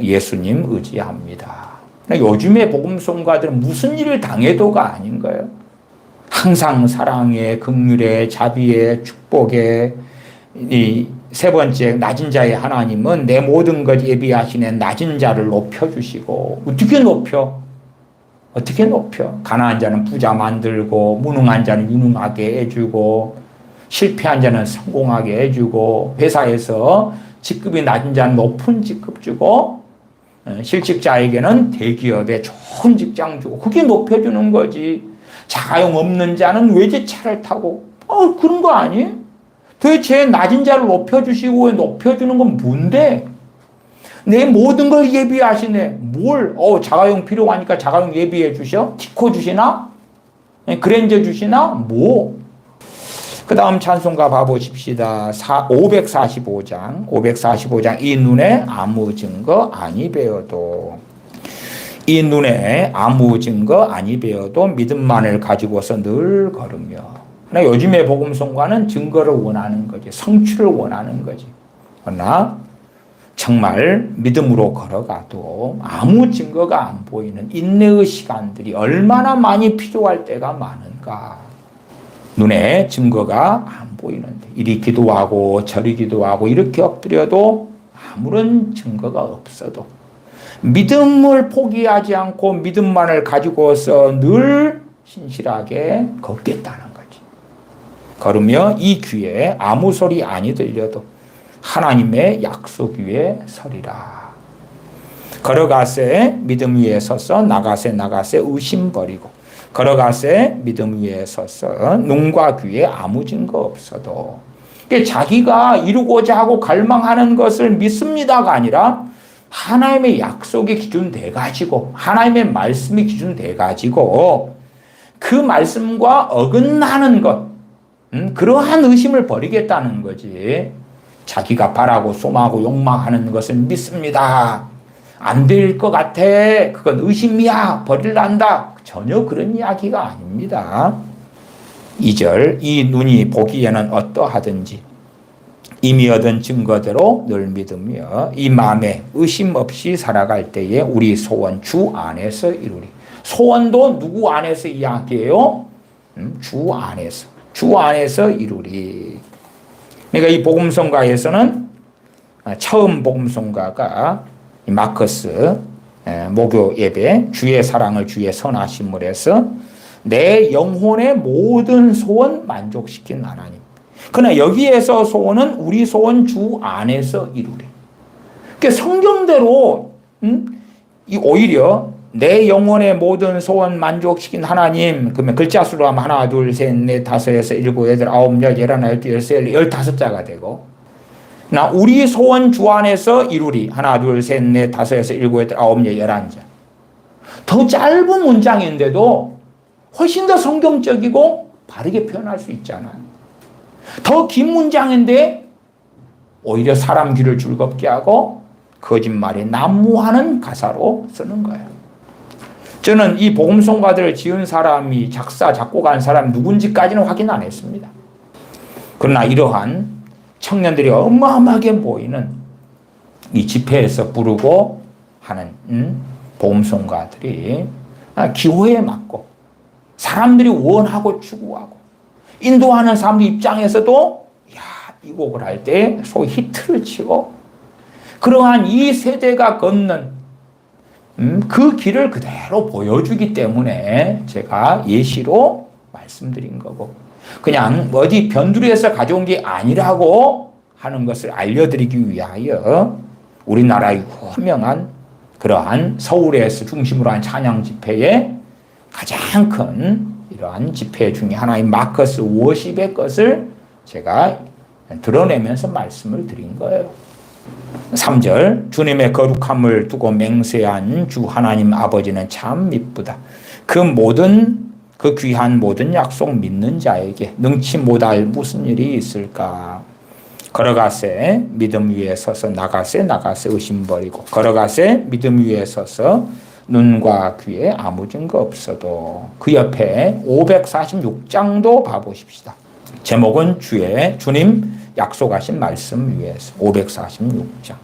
예수님 의지합니다. 요즘의 복음송가들은 무슨 일을 당해도가 아닌 거예요. 항상 사랑의 긍휼의 자비의 축복의 이 세 번째 낮은 자의 하나님은 내 모든 것 예비하시는 낮은 자를 높여주시고 어떻게 높여? 가난한 자는 부자 만들고 무능한 자는 유능하게 해주고 실패한 자는 성공하게 해주고 회사에서 직급이 낮은 자는 높은 직급 주고 실직자에게는 대기업에 좋은 직장 주고 그게 높여주는 거지. 자가용 없는 자는 외제차를 타고 그런 거 아니에요? 도대체 낮은 자를 높여주시고 높여주는 건 뭔데? 내 모든 걸 예비하시네. 뭘? 자가용 필요하니까 자가용 예비해 주셔? 티코 주시나? 그랜저 주시나? 뭐? 그 다음 찬송가 봐보십시다. 545장 이 눈에 아무 증거 아니 배어도 이 눈에 아무 증거 아니 배어도 믿음만을 가지고서 늘 걸으며. 요즘의 복음송가는 증거를 원하는 거지. 성취를 원하는 거지. 그러나 정말 믿음으로 걸어가도 아무 증거가 안 보이는 인내의 시간들이 얼마나 많이 필요할 때가 많은가. 눈에 증거가 안 보이는데 이리 기도하고 저리 기도하고 이렇게 엎드려도 아무런 증거가 없어도 믿음을 포기하지 않고 믿음만을 가지고서 늘 신실하게 걷겠다는 거지. 걸으며 이 귀에 아무 소리 아니 들려도 하나님의 약속 위에 서리라. 걸어가세 믿음 위에 서서 나가세 의심 버리고 걸어가세 믿음 위에 서서 눈과 귀에 아무 증거 없어도 자기가 이루고자 하고 갈망하는 것을 믿습니다가 아니라 하나님의 약속이 기준돼 가지고 하나님의 말씀이 기준돼 가지고 그 말씀과 어긋나는 것 그러한 의심을 버리겠다는 거지. 자기가 바라고 소망하고 욕망하는 것을 믿습니다. 안 될 것 같아. 그건 의심이야. 버릴란다. 전혀 그런 이야기가 아닙니다. 2절 이 눈이 보기에는 어떠하든지 이미 얻은 증거대로 늘 믿으며 이 마음에 의심 없이 살아갈 때에 우리 소원 주 안에서 이루리. 소원도 누구 안에서 이야기해요? 주 안에서 이루리. 그러니까 이 복음성가에서는 처음 복음성가가 마커스 목요 예배 주의 사랑을 주의 선하심을 해서 내 영혼의 모든 소원 만족시킨 하나님. 그러나 여기에서 소원은 우리 소원 주 안에서 이루리. 그러니까 성경대로 오히려 내 영혼의 모든 소원 만족시킨 하나님. 그러면 글자 수로 하면 하나, 둘, 셋, 넷, 다섯, 여섯, 일곱, 여덟, 아홉, 열, 열하나, 열둘, 열세, 15자가 되고, 나 우리 소원 주 안에서 이루리. 하나, 둘, 셋, 넷, 다섯, 여섯, 일곱, 여덟, 아홉, 열, 11자. 더 짧은 문장인데도 훨씬 더 성경적이고 바르게 표현할 수 있잖아요. 더 긴 문장인데 오히려 사람 귀를 즐겁게 하고 거짓말에 난무하는 가사로 쓰는 거예요. 저는 이 복음성가들을 지은 사람이 작사, 작곡한 사람이 누군지까지는 확인 안 했습니다. 그러나 이러한 청년들이 어마어마하게 모이는 이 집회에서 부르고 하는 복음성가들이 기호에 맞고 사람들이 원하고 추구하고 인도하는 사람들 입장에서도 이 곡을 할 때 소위 히트를 치고 그러한 이 세대가 걷는 그 길을 그대로 보여주기 때문에 제가 예시로 말씀드린 거고 그냥 어디 변두리에서 가져온 게 아니라고 하는 것을 알려드리기 위하여 우리나라의 유명한 그러한 서울에서 중심으로 한 찬양 집회의 가장 큰 이러한 집회 중에 하나인 마커스 워십의 것을 제가 드러내면서 말씀을 드린 거예요. 3절 주님의 거룩함을 두고 맹세한 주 하나님 아버지는 참 미쁘다. 그 귀한 모든 약속 믿는 자에게 능치 못할 무슨 일이 있을까. 걸어가세 믿음 위에 서서 나가세 의심 버리고 걸어가세 믿음 위에 서서 눈과 귀에 아무 증거 없어도. 그 옆에 546장도 봐보십시다. 제목은 주님 약속하신 말씀 위에서 546장.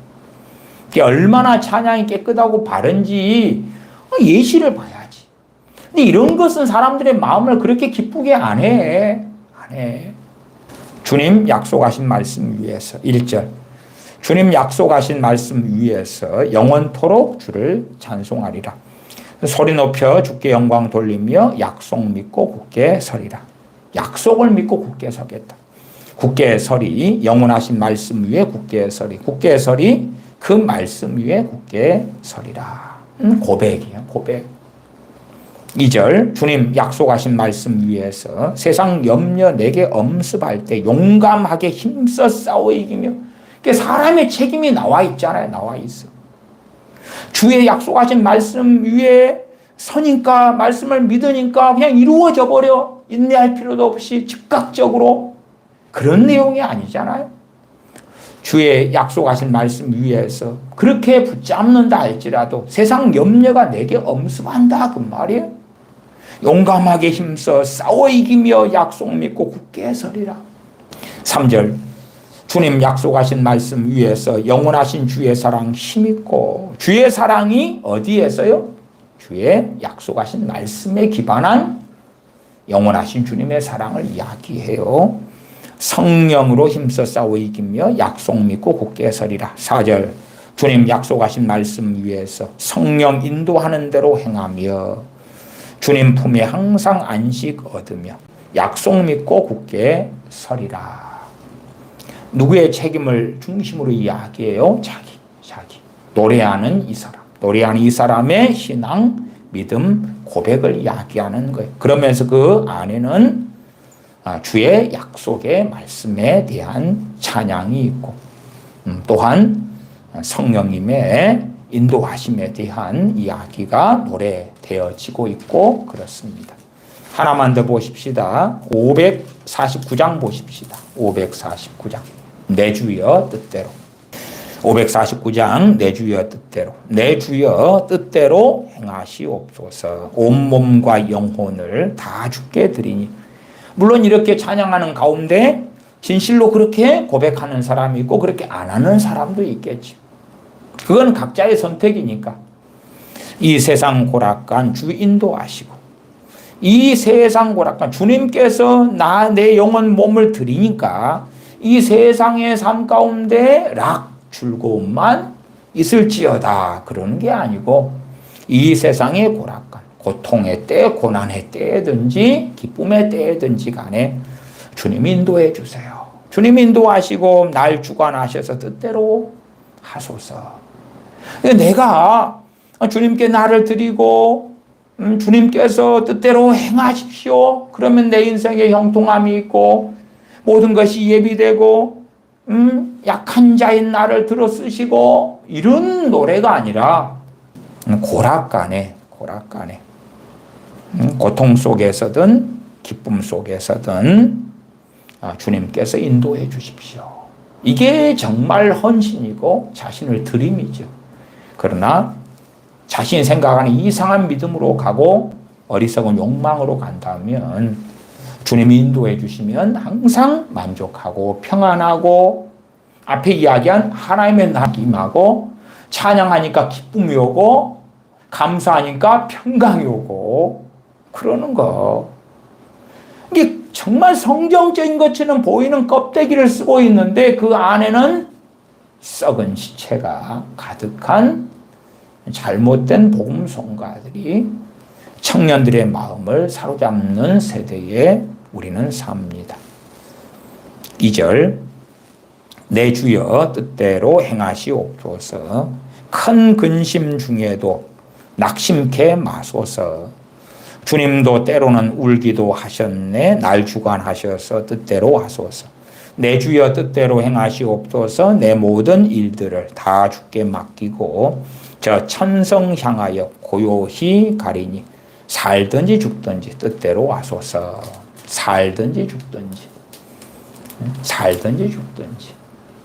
이게 얼마나 찬양이 깨끗하고 바른지 예시를 봐야지. 근데 이런 것은 사람들의 마음을 그렇게 기쁘게 안 해. 주님 약속하신 말씀 위에서 1절 주님 약속하신 말씀 위에서 영원토록 주를 찬송하리라. 소리 높여 주께 영광 돌리며 약속 믿고 굳게 서리라. 약속을 믿고 굳게 서겠다. 굳게 서리 영원하신 말씀 위에 굳게 서리. 굳게 서리 그 말씀 위에 굳게 서리라. 고백이에요. 고백. 2절 주님 약속하신 말씀 위에서 세상 염려 내게 엄습할 때 용감하게 힘써 싸워 이기며. 사람의 책임이 나와 있잖아요. 나와 있어. 주의 약속하신 말씀 위에 서니까 말씀을 믿으니까 그냥 이루어져 버려. 인내할 필요도 없이 즉각적으로. 그런 내용이 아니잖아요. 주의 약속하신 말씀 위에서 그렇게 붙잡는다 할지라도 세상 염려가 내게 엄습한다 그 말이에요. 용감하게 힘써 싸워 이기며 약속 믿고 굳게 서리라. 3절 주님 약속하신 말씀 위에서 영원하신 주의 사랑 힘있고. 주의 사랑이 어디에서요? 주의 약속하신 말씀에 기반한 영원하신 주님의 사랑을 이야기해요. 성령으로 힘써 싸워 이기며 약속 믿고 굳게 서리라. 4절 주님 약속하신 말씀 위에서 성령 인도하는 대로 행하며 주님 품에 항상 안식 얻으며 약속 믿고 굳게 서리라. 누구의 책임을 중심으로 이야기해요? 자기. 노래하는 이 사람. 노래하는 이 사람의 신앙, 믿음, 고백을 이야기하는 거예요. 그러면서 그 안에는 주의 약속의 말씀에 대한 찬양이 있고 또한 성령님의 인도하심에 대한 이야기가 노래되어지고 있고 그렇습니다. 하나만 더 보십시다. 549장 보십시다. 549장 내 주여 뜻대로. 549장 내 주여 뜻대로. 내 주여 뜻대로 행하시옵소서. 온몸과 영혼을 다 주께 드리니. 물론 이렇게 찬양하는 가운데 진실로 그렇게 고백하는 사람이 있고 그렇게 안 하는 사람도 있겠지. 그건 각자의 선택이니까. 이 세상 고락간 주 인도하시고 이 세상 고락간 주님께서 내 영혼 몸을 드리니까 이 세상의 삶 가운데 즐거움만 있을지어다 그러는 게 아니고 이 세상의 고락간 고통의 때 고난의 때든지 기쁨의 때든지 간에 주님 인도해 주세요. 주님 인도하시고 날 주관하셔서 뜻대로 하소서. 내가 주님께 나를 드리고 주님께서 뜻대로 행하십시오. 그러면 내 인생에 형통함이 있고 모든 것이 예비되고 약한 자인 나를 들어쓰시고 이런 노래가 아니라 고락간에 고통 속에서든 기쁨 속에서든 주님께서 인도해 주십시오. 이게 정말 헌신이고 자신을 드림이죠. 그러나 자신이 생각하는 이상한 믿음으로 가고 어리석은 욕망으로 간다면 주님이 인도해 주시면 항상 만족하고 평안하고 앞에 이야기한 하나님의 나라가 임하고 찬양하니까 기쁨이 오고 감사하니까 평강이 오고 그러는 거. 이게 정말 성경적인 것처럼 보이는 껍데기를 쓰고 있는데 그 안에는 썩은 시체가 가득한 잘못된 복음송가들이 청년들의 마음을 사로잡는 세대에 우리는 삽니다. 2절 내 주여 뜻대로 행하시옵소서 큰 근심 중에도 낙심케 마소서 주님도 때로는 울기도 하셨네 날 주관하셔서 뜻대로 하소서 내 주여 뜻대로 행하시옵소서 내 모든 일들을 다 주께 맡기고 저 천성 향하여 고요히 가리니 살든지 죽든지 뜻대로 하소서 살든지 죽든지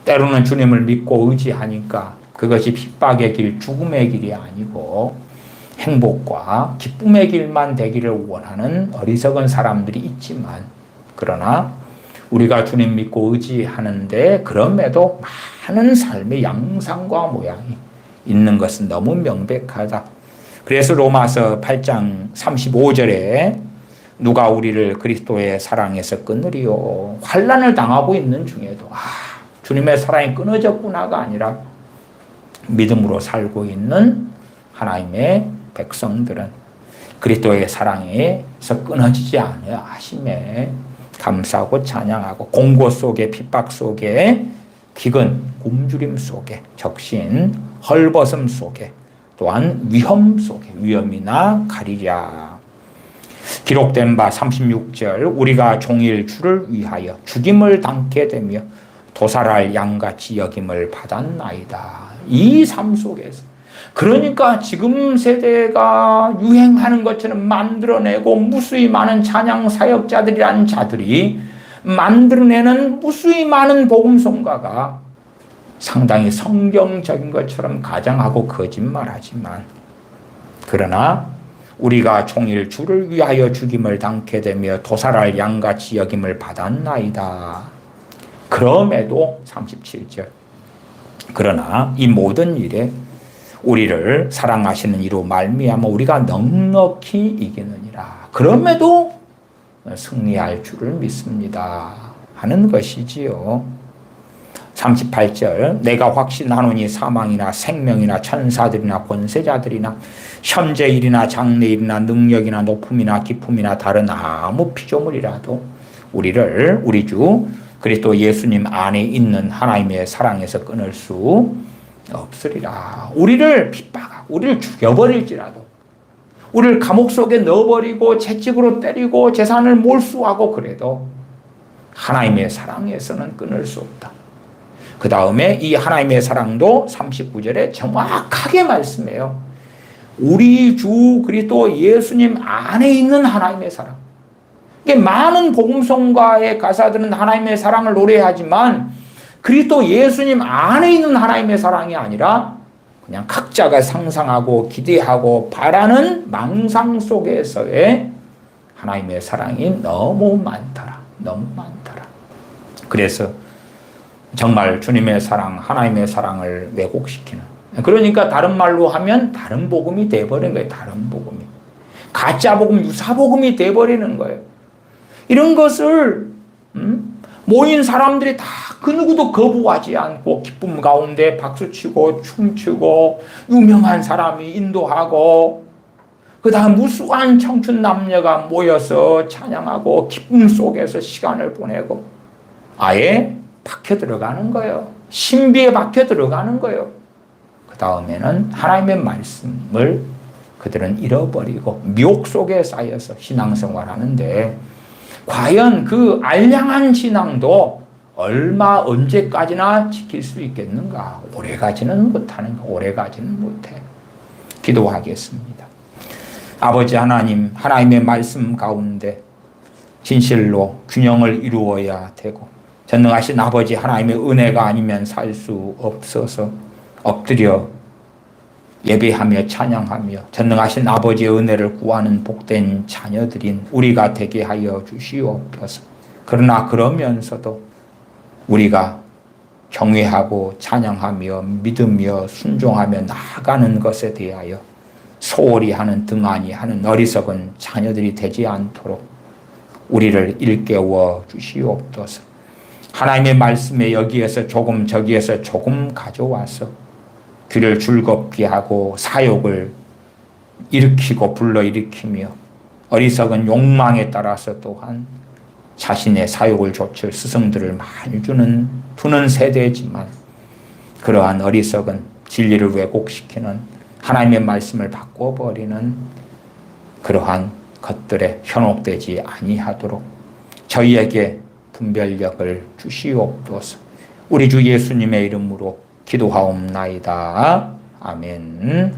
때로는 주님을 믿고 의지하니까 그것이 핍박의 길 죽음의 길이 아니고 행복과 기쁨의 길만 되기를 원하는 어리석은 사람들이 있지만 그러나 우리가 주님 믿고 의지하는데 그럼에도 많은 삶의 양상과 모양이 있는 것은 너무 명백하다. 그래서 로마서 8장 35절에 누가 우리를 그리스도의 사랑에서 끊으리요 환난을 당하고 있는 중에도 주님의 사랑이 끊어졌구나가 아니라 믿음으로 살고 있는 하나님의 백성들은 그리스도의 사랑에서 끊어지지 않아 하심에 감사하고 찬양하고 공고 속에 핍박 속에 기근 굶주림 속에 적신 헐벗음 속에 또한 위험 속에 위험이나 가리랴. 기록된 바 36절 우리가 종일 주를 위하여 죽임을 당게 되며 도살할 양같이 여김을 받았나이다. 이 삶 속에서 그러니까 지금 세대가 유행하는 것처럼 만들어내고 무수히 많은 찬양 사역자들이라는 자들이 만들어내는 무수히 많은 복음송가가 상당히 성경적인 것처럼 가장하고 거짓말하지만 그러나 우리가 종일 주를 위하여 죽임을 당게 되며 도살할 양같이 여김을 받았나이다. 그럼에도 37절 그러나 이 모든 일에 우리를 사랑하시는 이로 말미암아 우리가 넉넉히 이기느니라. 그럼에도 승리할 줄을 믿습니다 하는 것이지요. 38절 내가 확신하노니 사망이나 생명이나 천사들이나 권세자들이나 현재일이나 장래일이나 능력이나 높음이나 기품이나 다른 아무 피조물이라도 우리를 우리 주 그리스도 예수님 안에 있는 하나님의 사랑에서 끊을 수 없으리라. 우리를 핍박하고 우리를 죽여버릴지라도 우리를 감옥 속에 넣어버리고 채찍으로 때리고 재산을 몰수하고 그래도 하나님의 사랑에서는 끊을 수 없다. 그 다음에 이 하나님의 사랑도 39절에 정확하게 말씀해요. 우리 주 그리스도 예수님 안에 있는 하나님의 사랑. 이게 많은 복음성가의 가사들은 하나님의 사랑을 노래하지만 그리스도 예수님 안에 있는 하나님의 사랑이 아니라 그냥 각자가 상상하고 기대하고 바라는 망상 속에서의 하나님의 사랑이 너무 많더라. 너무 많더라. 그래서 정말 주님의 사랑, 하나님의 사랑을 왜곡시키는. 그러니까 다른 말로 하면 다른 복음이 돼버린 거예요. 다른 복음이. 가짜 복음, 유사 복음이 돼버리는 거예요. 이런 것을 모인 사람들이 다 그 누구도 거부하지 않고 기쁨 가운데 박수치고 춤추고 유명한 사람이 인도하고 그 다음 무수한 청춘 남녀가 모여서 찬양하고 기쁨 속에서 시간을 보내고 아예 박혀 들어가는 거예요. 신비에 박혀 들어가는 거예요. 그 다음에는 하나님의 말씀을 그들은 잃어버리고 미혹 속에 쌓여서 신앙생활하는데 과연 그 알량한 신앙도 언제까지나 지킬 수 있겠는가? 오래가지는 못해. 기도하겠습니다. 아버지 하나님, 하나님의 말씀 가운데 진실로 균형을 이루어야 되고 전능하신 아버지 하나님의 은혜가 아니면 살 수 없어서 엎드려 예배하며 찬양하며 전능하신 아버지의 은혜를 구하는 복된 자녀들인 우리가 되게 하여 주시옵소서. 그러나 그러면서도 우리가 경외하고 찬양하며 믿으며 순종하며 나아가는 것에 대하여 소홀히 하는 등한히 하는 어리석은 자녀들이 되지 않도록 우리를 일깨워 주시옵소서. 하나님의 말씀에 여기에서 조금 저기에서 조금 가져와서 귀를 즐겁게 하고 사욕을 일으키고 불러일으키며 어리석은 욕망에 따라서 또한 자신의 사욕을 좇을 스승들을 많이 두는 세대지만 그러한 어리석은 진리를 왜곡시키는 하나님의 말씀을 바꿔버리는 그러한 것들에 현혹되지 아니하도록 저희에게 분별력을 주시옵소서. 우리 주 예수님의 이름으로 기도하옵나이다. 아멘.